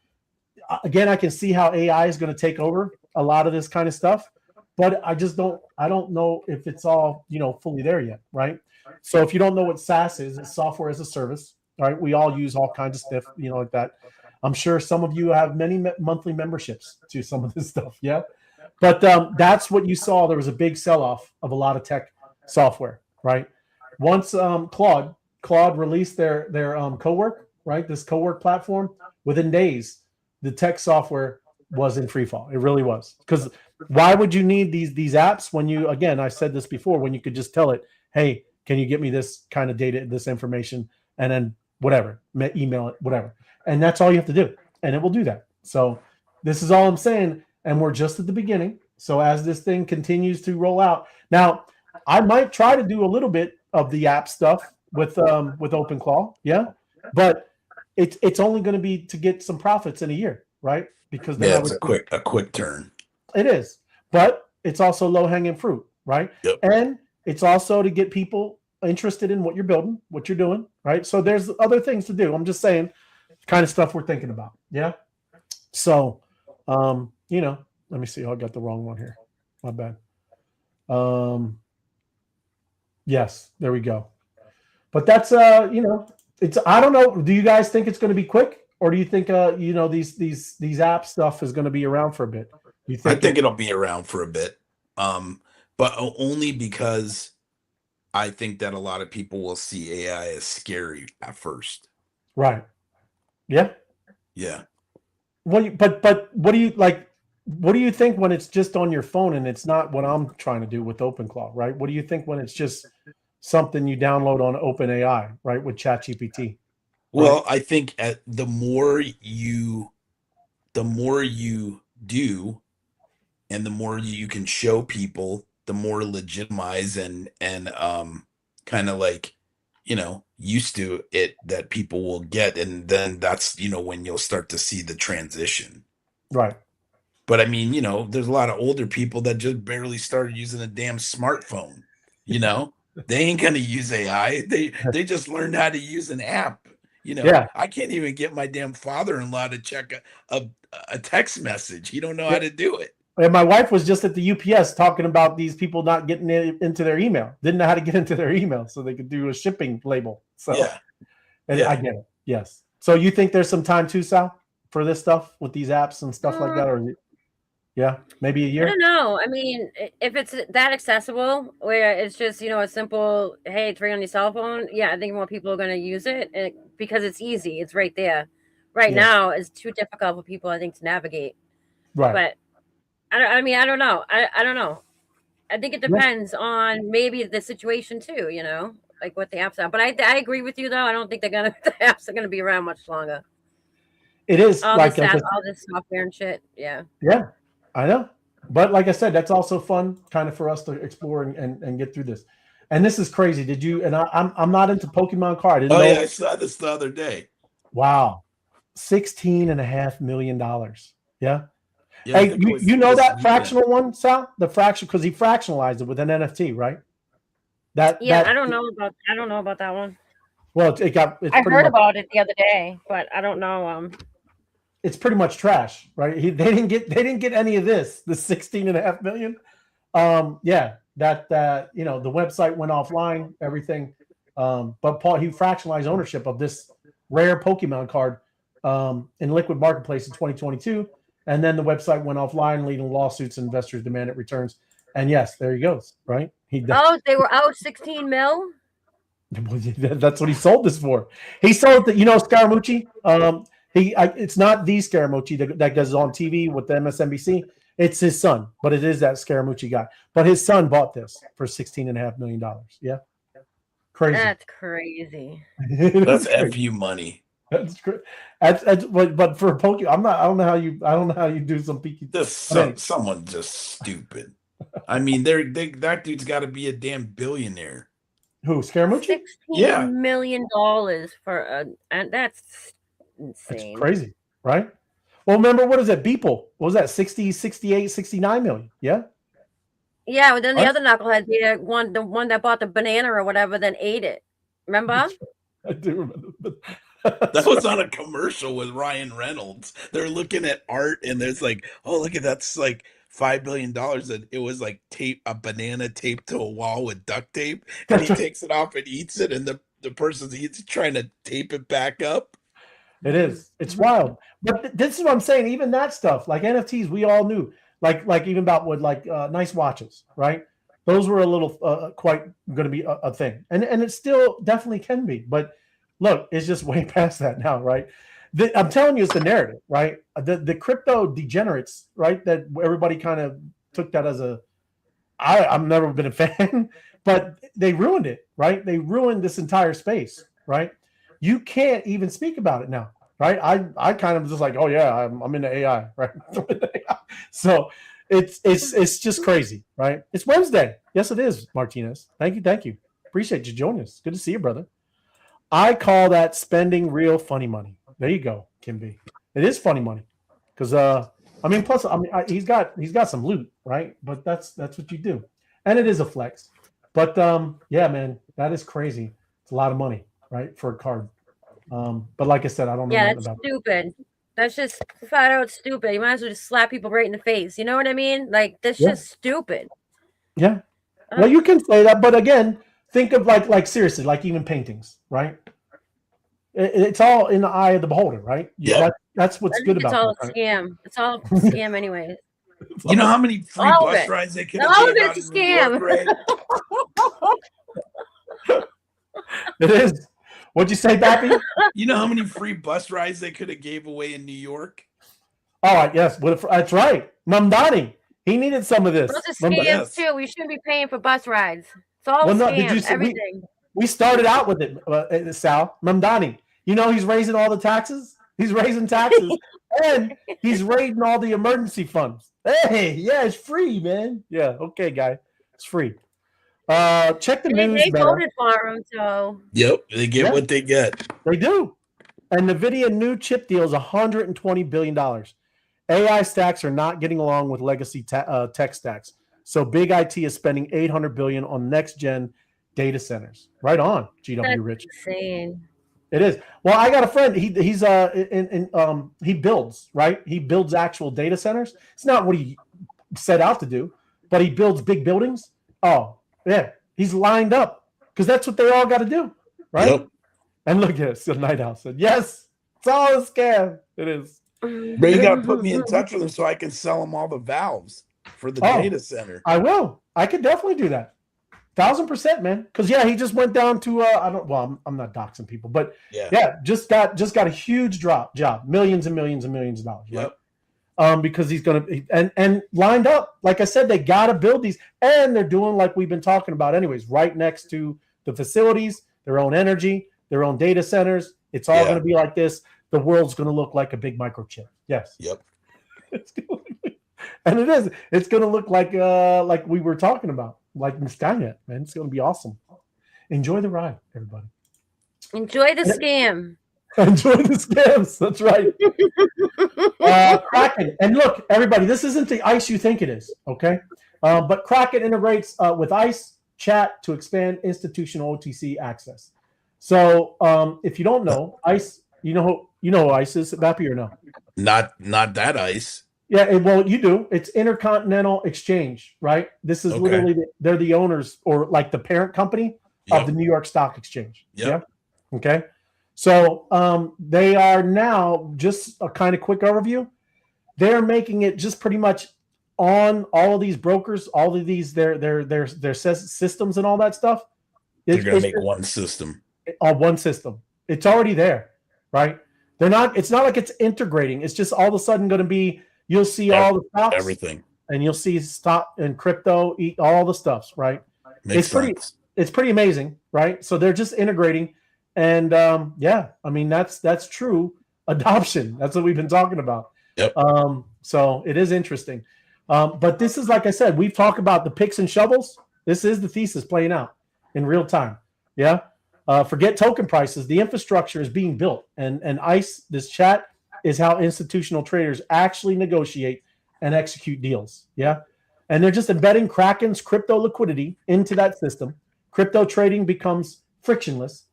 again, I can see how AI is going to take over a lot of this kind of stuff, but I don't know if it's all fully there yet, right? So if you don't know what SaaS is, it's software as a service, right? We all use all kinds of stuff, like that. I'm sure some of you have many monthly memberships to some of this stuff, yeah. But that's what you saw. There was a big sell-off of a lot of tech software, right? Once Claude released their Cowork, right? This Cowork platform, within days, the tech software was in free fall. It really was. Because why would you need these apps when you, again, I said this before, when you could just tell it, hey, can you get me this kind of data, this information, and then whatever, email it, whatever. And that's all you have to do. And it will do that. So this is all I'm saying. And we're just at the beginning. So as this thing continues to roll out, now I might try to do a little bit of the app stuff with OpenClaw, yeah, but it's only going to be to get some profits in a year, right? Because then it's a quick turn. It is, but it's also low hanging fruit, right? Yep. And it's also to get people interested in what you're building, what you're doing, right? So there's other things to do. I'm just saying, kind of stuff we're thinking about, yeah. So, let me see. Oh, I got the wrong one here. My bad. Yes, there we go. But that's it's, I don't know. Do you guys think it's going to be quick, or do you think these app stuff is going to be around for a bit? You think? I think it'll be around for a bit, but only because I think that a lot of people will see AI as scary at first. Right. Yeah. Yeah. But what do you like? What do you think when it's just on your phone and it's not what I'm trying to do with OpenClaw, right? What do you think when it's just something you download on OpenAI, right, with ChatGPT? Well, I think the more you do, and the more you can show people, the more legitimize and kind of like used to it that people will get, and then that's when you'll start to see the transition. Right. But I mean, there's a lot of older people that just barely started using a damn smartphone. They ain't gonna use AI. They just learned how to use an app. Yeah. I can't even get my damn father-in-law to check a text message. He don't know how to do it. And my wife was just at the UPS talking about these people not getting into their email. Didn't know how to get into their email so they could do a shipping label. So yeah. I get it. Yes. So you think there's some time too, Sal, for this stuff with these apps and stuff like that, or yeah, maybe a year? I don't know. I mean, if it's that accessible, where it's just a simple, hey, it's right on your cell phone. Yeah, I think more people are going to use it because it's easy. It's right there. Right now, it's too difficult for people, I think, to navigate. Right. But I don't know. I don't know. I think it depends on maybe the situation too. Like what the apps are. But I agree with you though. I don't think the apps are gonna be around much longer. It is All like this SaaS, all this software and shit. Yeah. Yeah, I know. But like I said, that's also fun kind of for us to explore and get through this. And this is crazy. Did you and I'm not into Pokemon card. I didn't Oh know. yeah, I saw this the other day. Wow. $16.5 million. Yeah. Yeah, I Hey, think it was you know this that weekend. fractional one, Sal? The fraction, because he fractionalized it with an NFT, right? Yeah, I don't know about that one. Well, it's I pretty heard much, about it the other day, but I don't know. it's pretty much trash, right? They didn't get any of this. The 16.5 million. Yeah, that the website went offline, everything. But Paul, he fractionalized ownership of this rare Pokemon card in liquid marketplace in 2022, and then the website went offline, leading lawsuits. Investors demanded returns, and yes, there he goes. Right? They were out 16 mil. That's what he sold this for. He sold the, Scaramucci. It's not the Scaramucci that goes on TV with the MSNBC. It's his son, but it is that Scaramucci guy. But his son bought this for $16.5 million. Yeah, crazy. That's crazy. That's FU money. That's great. But for Pokemon, I don't know how you do some peaky. Someone just stupid. I mean, that dude's got to be a damn billionaire. Who, Scaramucci? $16 million for and that's insane. That's crazy, right? Well, remember, what is that? Beeple. What was that? 60, 68, 69 million. Yeah. Yeah, but then the other knucklehead, the one that bought the banana or whatever, then ate it. Remember? I do remember. That was on a commercial with Ryan Reynolds. They're looking at art, and there's like, oh, look at that's like $5 billion, and it was like a banana taped to a wall with duct tape, and he takes it off and eats it, and the person he's trying to tape it back up. It is. It's wild. But this is what I'm saying. Even that stuff, like NFTs, we all knew. Like even about what nice watches, right? Those were a little quite going to be a thing, and it still definitely can be. But look, it's just way past that now, right? I'm telling you, it's the narrative, right? The crypto degenerates, right? That everybody kind of took that as I've never been a fan, but they ruined it, right? They ruined this entire space, right? You can't even speak about it now, right? I kind of just like, oh yeah, I'm into AI, right? So it's just crazy, right? It's Wednesday. Yes, it is, Martinez. Thank you. Appreciate you joining us. Good to see you, brother. I call that spending real funny money. There you go, Kimby. It is funny money, because plus he's got some loot, right? But that's what you do, and it is a flex. But yeah, man, that is crazy. It's a lot of money, right, for a card. But like I said, I don't know. Yeah, that's stupid. That's just flat out stupid. You might as well just slap people right in the face. You know what I mean? Like, that's just stupid. Yeah. Well, you can say that, but again, think of like seriously, like even paintings, right? It's all in the eye of the beholder, right? Yeah. That's what's good about it. It's all a scam. It's all a scam anyways. You know how many free bus rides they could have all of gave it's out a in New scam. York, It is. What'd you say, Bappy? You know how many free bus rides they could have gave away in New York? Oh, yes. That's right. Mamdani. He needed some of this. Those are scams too. We shouldn't be paying for bus rides. It's all scams. Everything. We started out with it, Sal. Mamdani. He's raising all the taxes. He's raising taxes. And he's raiding all the emergency funds. Hey, yeah, it's free, man. Yeah, okay, guy. It's free. Check the news. They voted for him, so. Yep, they get what they get. They do. And NVIDIA new chip deal is $120 billion. AI stacks are not getting along with legacy tech stacks. So big IT is spending $800 billion on next gen data centers. Right on, GW That's Rich. Insane. It is. Well, I got a friend. He builds, right? He builds actual data centers. It's not what he set out to do, but he builds big buildings. Oh, yeah. He's lined up because that's what they all got to do, right? Yep. And look at it. The Night Owl said, yes, it's all a scam. It is. But you got to put me in touch with them so I can sell them all the valves for the data center. I will. I could definitely do that. 1,000%, man. Because he just went down to I'm not doxing people, but just got a huge job, millions and millions and millions of dollars. Yep. Right? Because he's gonna and lined up. Like I said, they gotta build these, and they're doing like we've been talking about, anyways, right next to the facilities, their own energy, their own data centers. It's all gonna be like this. the world's going to look like a big microchip. Yes. Yep. And it is. It's going to look like we were talking about, like in Skynet, man. It's going to be awesome. Enjoy the ride, everybody. Enjoy the scam. Enjoy the scams. That's right. Kraken. And look, everybody, this isn't the ICE you think it is, okay? But Kraken integrates with ICE chat to expand institutional OTC access. So if you don't know, ICE, you know who ICE is, Vappy, or no? Not that ICE. Yeah, well, you do. It's Intercontinental Exchange, right? This is literally, they're the owners or like the parent company of the New York Stock Exchange. Yep. Yeah. Okay. So they are now, just a kind of quick overview, they're making it just pretty much on all of these brokers, all of these their systems and all that stuff. They're going to make one system. One system. It's already there, right? It's not like it's integrating. It's just all of a sudden going to be, you'll see all the stocks, everything, and you'll see stock and crypto, all the stuffs, right? Makes sense. It's pretty amazing, right? So they're just integrating. And yeah, I mean, that's true adoption. That's what we've been talking about. Yep. So it is interesting. But this is, like I said, we've talked about the picks and shovels. This is the thesis playing out in real time. Yeah. Forget token prices. The infrastructure is being built. And ICE, this chat, is how institutional traders actually negotiate and execute deals. Yeah. And they're just embedding Kraken's crypto liquidity into that system. Crypto trading becomes frictionless.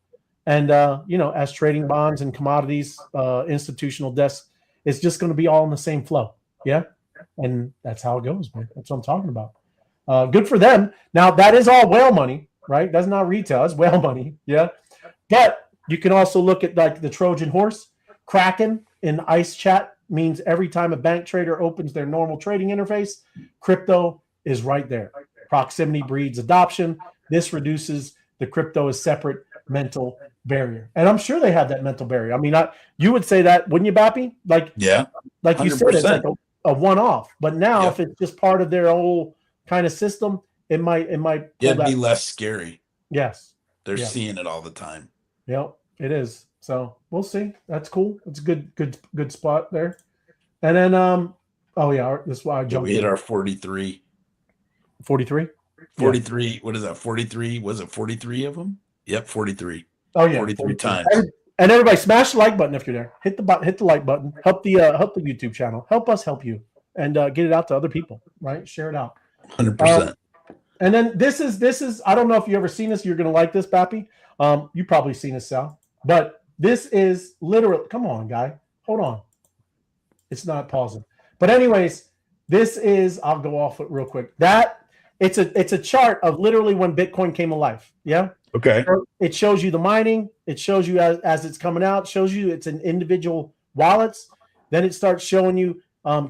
And, as trading bonds and commodities, institutional desks, it's just going to be all in the same flow. Yeah. And that's how it goes, man. That's what I'm talking about. Good for them. Now, that is all whale money, right? That's not retail. That's whale money. Yeah. But you can also look at like the Trojan horse. Kraken in ICE chat means every time a bank trader opens their normal trading interface, crypto is right there. Proximity breeds adoption. This reduces the crypto as separate mental barrier. And I'm sure they have that mental barrier. I mean, you would say that, wouldn't you, Bappy? Like, yeah, like you said, it's like a one-off. But now, if it's just part of their whole kind of system, it might. It'd be less scary. Yes, they're seeing it all the time. Yep, it is. So we'll see. That's cool. It's a good spot there. And then, this is why I jumped. We hit our 43. 43. 43. Yeah. What is that? 43. Was it 43 of them? Yep, 43. Oh yeah, 43 times. And everybody, smash the like button if you're there. Hit the like button. Help the YouTube channel. Help us help you, and get it out to other people. Right? Share it out. 100%. And then this is. I don't know if you ever seen this. You're gonna like this, Bappy. You probably seen this, Sal. But this is literally. Come on, guy. Hold on. It's not pausing. But anyways, this is. I'll go off it real quick. It's a chart of literally when Bitcoin came alive. Yeah. Okay. It shows you the mining. It shows you as it's coming out. It shows you it's in individual wallets. Then it starts showing you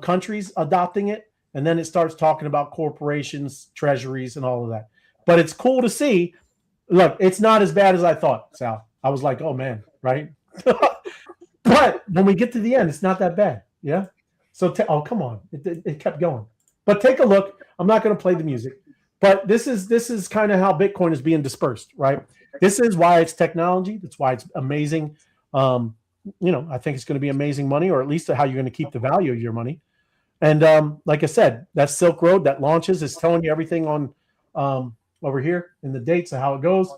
countries adopting it. And then it starts talking about corporations, treasuries, and all of that. But it's cool to see. Look, it's not as bad as I thought, Sal. I was like, oh, man, right? But when we get to the end, it's not that bad. Yeah? So, come on. It kept going. But take a look. I'm not going to play the music. But this is kind of how Bitcoin is being dispersed, right? This is why it's technology. That's why it's amazing. I think it's going to be amazing money, or at least how you're going to keep the value of your money. And like I said, that Silk Road that launches is telling you everything on over here in the dates of how it goes.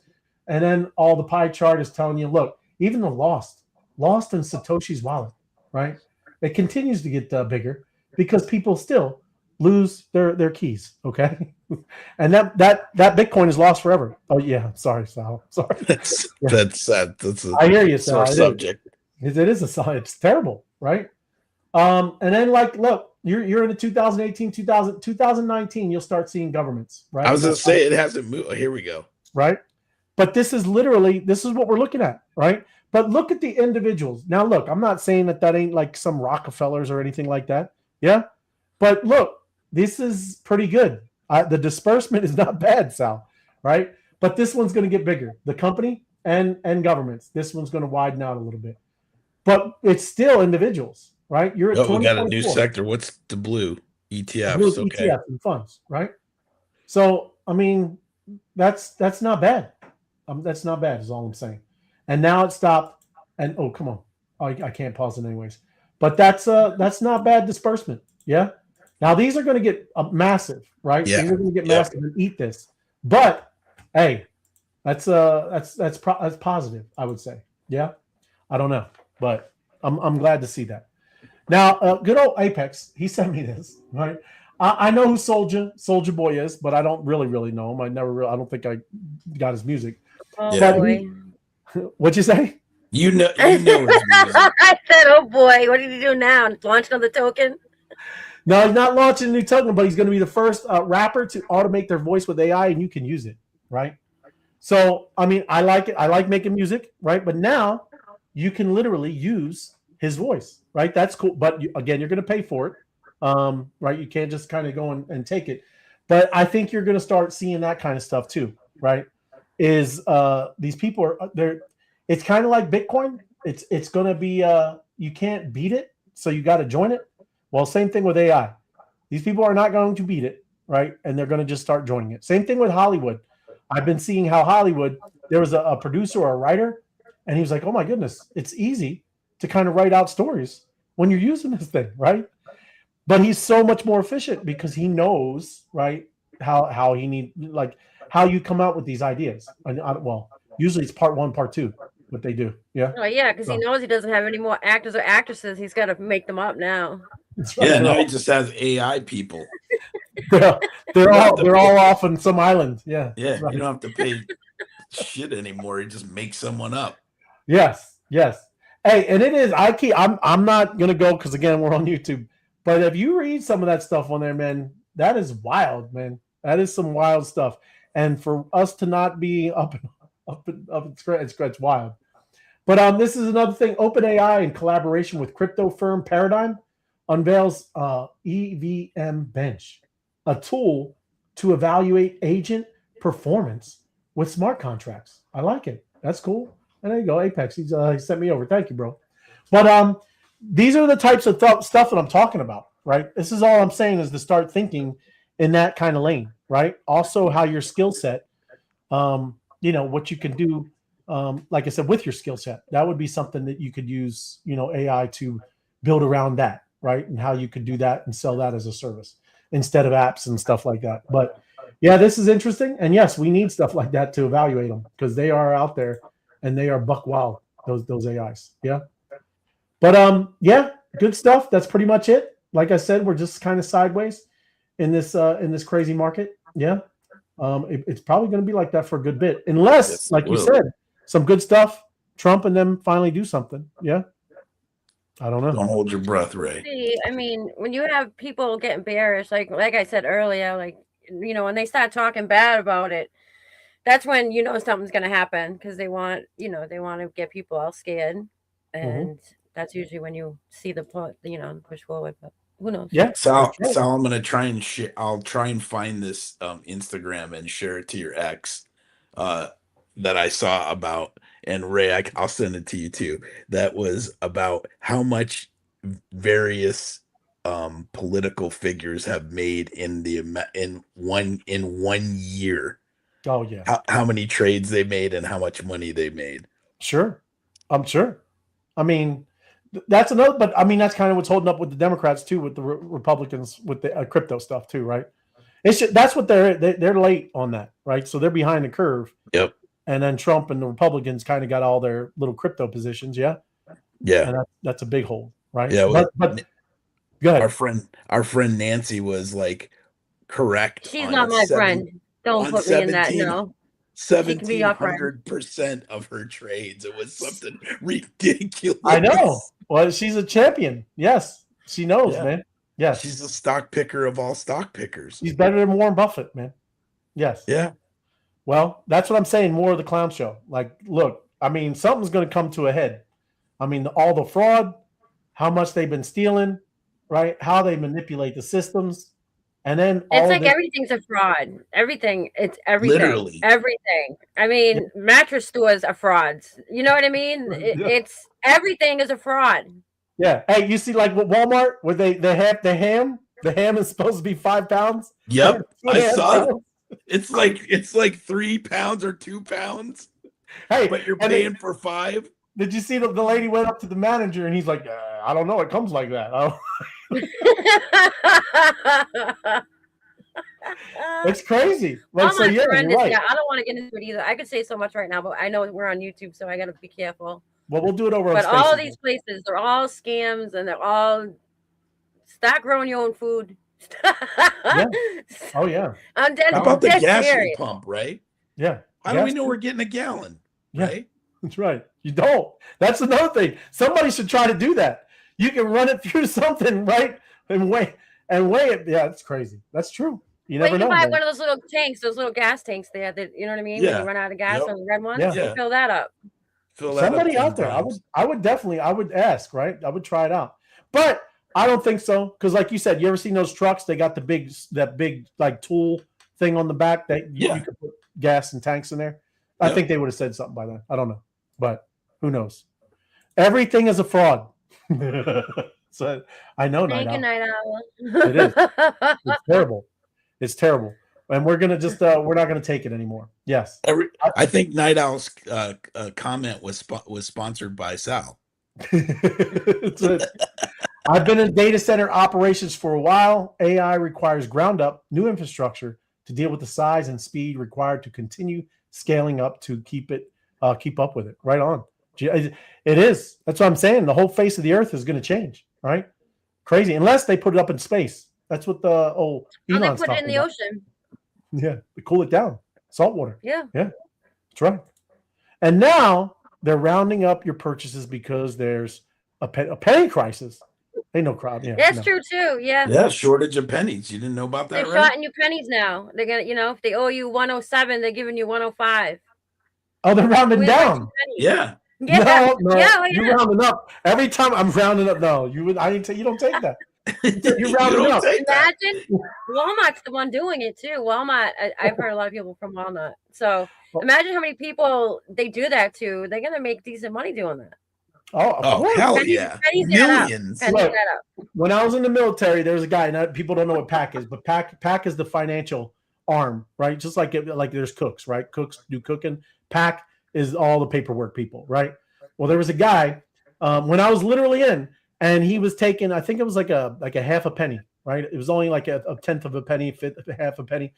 And then all the pie chart is telling you, look, even the lost in Satoshi's wallet, right? It continues to get bigger because people still lose their keys. Okay. And that Bitcoin is lost forever. Oh yeah. Sorry, Sal. Sorry. That's sad. I hear you, Sal. Subject. It is a sign. It's terrible. Right. And then look, you're in the 2018, 2019, you'll start seeing governments, right? I was going to say it hasn't moved. Oh, here we go. Right. But this is what we're looking at. Right. But look at the individuals. Now, look, I'm not saying that ain't like some Rockefellers or anything like that. Yeah. But look, this is pretty good. The disbursement is not bad, Sal. Right. But this one's going to get bigger. The company and governments. This one's going to widen out a little bit. But it's still individuals. Right. You're at we got a new sector. What's the blue? ETFs. Okay. ETFs and funds. Right. So, I mean, that's not bad. That's not bad is all I'm saying. And now it stopped. And come on. I can't pause it anyways. But that's not bad disbursement. Yeah. Now these are going to get massive, right? Yeah. These are going to get massive and eat this. But hey, that's positive, I would say. Yeah. I don't know, but I'm glad to see that. Now, good old Apex, he sent me this, right? I know who Soldier Boy is, but I don't really know him. I don't think I got his music. Oh Yeah. boy. What'd you say? You know his music. I said, oh boy, what did he do now? Launch another token? No, he's not launching a new token, but he's going to be the first rapper to automate their voice with AI, and you can use it, right? So, I mean, I like it. I like making music, right? But now you can literally use his voice, right? That's cool. But again, you're going to pay for it, right? You can't just kind of go and take it. But I think you're going to start seeing that kind of stuff too, right? Is these people are there? It's kind of like Bitcoin. It's going to be you can't beat it, so you got to join it. Well, same thing with AI. These people are not going to beat it, right? And they're going to just start joining it. Same thing with Hollywood. I've been seeing how Hollywood, there was a producer or a writer, and he was like, oh my goodness, it's easy to kind of write out stories when you're using this thing, right? But he's so much more efficient because he knows, right, how he how you come out with these ideas. Well, usually it's part one, part two, what they do. Yeah. Oh yeah, because he knows he doesn't have any more actors or actresses. He's got to make them up now. Right. Yeah, now he just has AI people. They're all off on some island. Yeah. Yeah, right. you don't have to pay shit anymore. You just make someone up. Yes. Hey, and it is. I'm not gonna go because again we're on YouTube. But if you read some of that stuff on there, man, that is wild, man. That is some wild stuff. And for us to not be up it's wild. But this is another thing. OpenAI, in collaboration with crypto firm Paradigm, unveils EVM Bench, a tool to evaluate agent performance with smart contracts. I like it. That's cool. And there you go, Apex. He sent me over. Thank you, bro. But these are the types of stuff that I'm talking about, right? This is all I'm saying is to start thinking in that kind of lane, right? Also, how your skill set, what you can do, like I said, with your skill set, that would be something that you could use, AI to build around that, right? And how you could do that and sell that as a service instead of apps and stuff like that. But yeah, this is interesting. And yes, we need stuff like that to evaluate them because they are out there and they are buck wild, those AIs. Yeah. But yeah, good stuff. That's pretty much it. Like I said, we're just kind of sideways in this crazy market. Yeah. It's probably going to be like that for a good bit, unless, yes, like you said, some good stuff, Trump and them finally do something. Yeah. I don't know. Don't hold your breath, Ray. See, I mean, when you have people getting bearish, like I said earlier, when they start talking bad about it, that's when something's going to happen because they want to get people all scared, and that's usually when you see the push forward. But who knows? Yeah. Sal, I'm gonna try and share. I'll try and find this Instagram and share it to your ex that I saw about. And Ray, I'll send it to you too. That was about how much various political figures have made in one year. Oh yeah. How many trades they made and how much money they made. Sure. I'm sure. I mean, that's another, but I mean, that's kind of what's holding up with the Democrats too, with the Republicans, with the crypto stuff too, right? That's what they're late on that, right? So they're behind the curve. Yep. And then Trump and the Republicans kind of got all their little crypto positions. Yeah. Yeah. And that's a big hole, right? Yeah. Well, but go ahead. Our friend Nancy was like correct. She's not my friend. Don't put me in that. No. 1,700% of her trades. It was something ridiculous. I know. Well, she's a champion. Yes, she knows, man. Yes, she's a stock picker of all stock pickers. She's better than Warren Buffett, man. Yes. Yeah. Well, that's what I'm saying. More of the clown show. Like, look, I mean, something's going to come to a head. I mean, all the fraud, how much they've been stealing, right? How they manipulate the systems. And then it's like everything's a fraud. Everything. It's everything. Literally. Everything. I mean, mattress stores are frauds. You know what I mean? It's everything is a fraud. Yeah. Hey, you see, like with Walmart, where they have the ham. The ham is supposed to be 5 pounds. Yep, I saw it. It's like 3 pounds or 2 pounds. Hey, but you're paying for 5. Did you see the lady went up to the manager and he's like, I don't know, it comes like that. It's crazy. Like, I'm so yeah, horrendous. you're right. Yeah, I don't want to get into it either. I could say so much right now, but I know we're on YouTube, so I got to be careful. Well, we'll do it over. But on all Spaces. these places, they're all scams, and they're all start growing your own food. Yeah. Oh yeah. I'm dead. How about the dead gas serious. pump, right? Yeah. How do we know we're getting a gallon? Yeah. Right? That's right. You don't. That's another thing. Somebody should try to do that. You can run it through something, right? And weigh it. Yeah, it's crazy. That's true. You never know. Buy man. one of those little tanks, those little gas tanks there. That you know what I mean. Yeah. When you run out of gas Yep. on the red ones, Yeah. fill that up. Fill that up Somebody 10 out there. times. I would ask, right? I would try it out. But I don't think so. Because like you said, you ever seen those trucks? They got that big like tool thing on the back that you could put gas and tanks in there. I think they would have said something by then. I don't know. But who knows? Everything is a fraud. So I know. Thank you, Night Owl. It is. It's terrible. It's terrible. And we're gonna just we're not gonna take it anymore. Yes. I think Night Owl's comment was sponsored by Sal. I've been in data center operations for a while. AI requires ground up new infrastructure to deal with the size and speed required to continue scaling up to keep up with it. Right on. It is. That's what I'm saying. The whole face of the earth is going to change. Right? Crazy. Unless they put it up in space. That's what the old Elon's they put it in the about. ocean. Yeah, to cool it down. Salt water. Yeah. Yeah. That's right. And now they're rounding up your purchases because there's a penny crisis. They know crowd. Yeah, That's true too. Yeah. Yeah, shortage of pennies. You didn't know about that, They're right? shorting you pennies now. They're gonna, if they owe you 107, they're giving you 105. Oh, they're rounding down. Yeah. Yeah. No, Yeah. you're rounding up. Every time I'm rounding up. No, you don't take that. You're rounding up. Imagine Walmart's the one doing it too. Walmart. I've heard a lot of people from Walmart. So imagine how many people they do that to. They're gonna make decent money doing that. Oh hell yeah. Millions. Look, when I was in the military, there's a guy, and people don't know what PAC is, but PAC is the financial arm, right? Just like there's cooks, right? Cooks do cooking. PAC is all the paperwork people, right? Well, there was a guy when I was literally in, and he was taking, I think it was like a half a penny, right? It was only like a tenth of a penny, half a penny.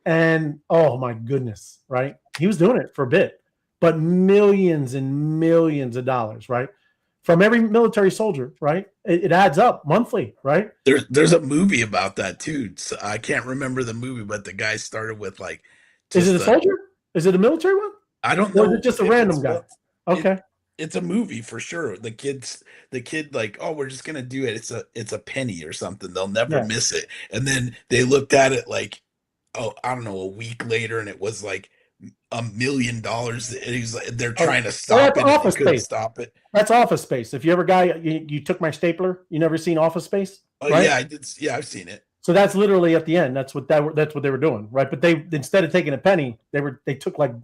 And oh my goodness, right? He was doing it for a bit, but millions and millions of dollars, right? From every military soldier, right? It adds up monthly, right? There's a movie about that too. So I can't remember the movie, but the guy started with like. Is it a soldier? Is it a military one? I don't know. Or is it just a random guy? Okay. It's a movie for sure. The kid like, oh, we're just gonna do it. It's a penny or something. They'll never miss it. And then they looked at it like, oh, I don't know, a week later, and it was like $1 million. And he's like, they're trying to stop it. Office Couldn't Space. stop it. That's Office Space. If you ever you took my stapler, you never seen Office Space? Oh right? yeah, I did. Yeah, I've seen it. So that's literally at the end. That's what they were doing, right? But they, instead of taking a penny, they took like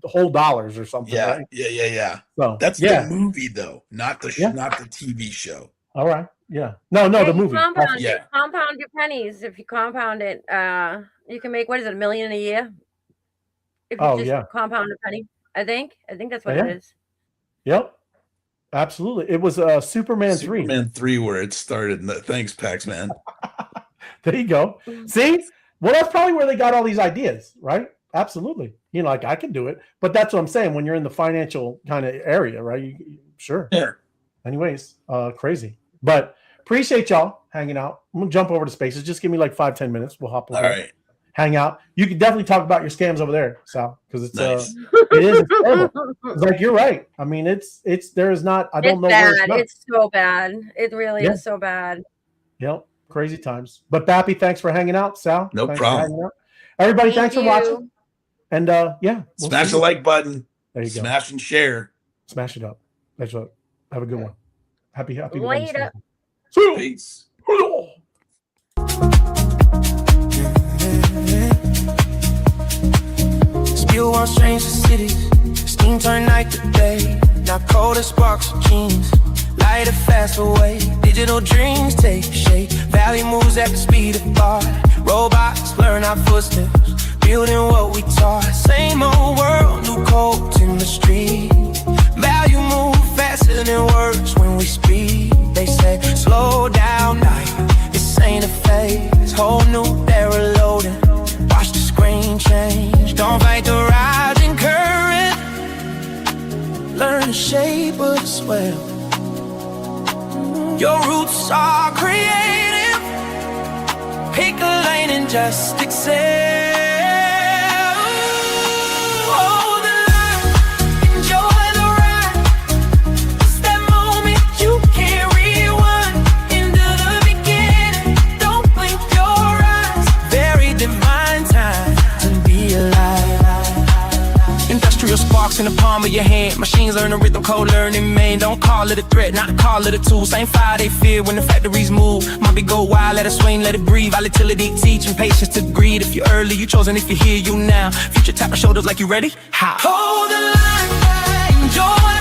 whole dollars or something. Yeah, right? yeah. So that's the movie though, not the not the TV show. All right. Yeah. No, the movie. Compound your pennies. If you compound it, you can make, what is it, $1 million a year? If you just compound a penny, I think that's what it is. Yep. Absolutely. It was Superman 3. Superman 3 where it started. Thanks, Pax-Man. There you go. See? Well, that's probably where they got all these ideas, right? Absolutely. Like I can do it. But that's what I'm saying. When you're in the financial kind of area, right? Sure. Yeah. Anyways, crazy. But appreciate y'all hanging out. I'm going to jump over to Spaces. Just give me like 5-10 minutes. We'll hop over. All right. Hang out. You can definitely talk about your scams over there, Sal, because it's nice. It is terrible. It's like you're right. I mean, it's there is not. I don't know. Bad. It's so bad. It really is so bad. Yep, crazy times. But Bappy, thanks for hanging out. Sal, no problem. Everybody, thanks for watching. And smash the like button. There you go. Smash and share. Smash it up. That's what. Have a good one. Happy. Later. Peace. Still want strange cities. Steam turn night to day. Now colder sparks of jeans. Light a fast away. Digital dreams take shape. Valley moves at the speed of thought. Robots blurring our footsteps. Building what we taught. Same old world, new codes in the street. Value moves in the shape of a swell. Your roots are creative. Pick a lane and just excel. Hold the line, enjoy the ride. It's that moment you can't rewind. Into the beginning, don't blink your eyes. Very divine time to be alive. Industrial sparks in the palm of your hand. Machines learn the rhythm, code learning, man. Don't call it a threat, not call it a tool. Same fire they fear when the factories move. Mommy go wild, let it swing, let it breathe. Volatility, teaching patience to greed. If you're early, you chosen. If you're here, you now. Future tap the shoulders like you ready. How? Hold the line, enjoy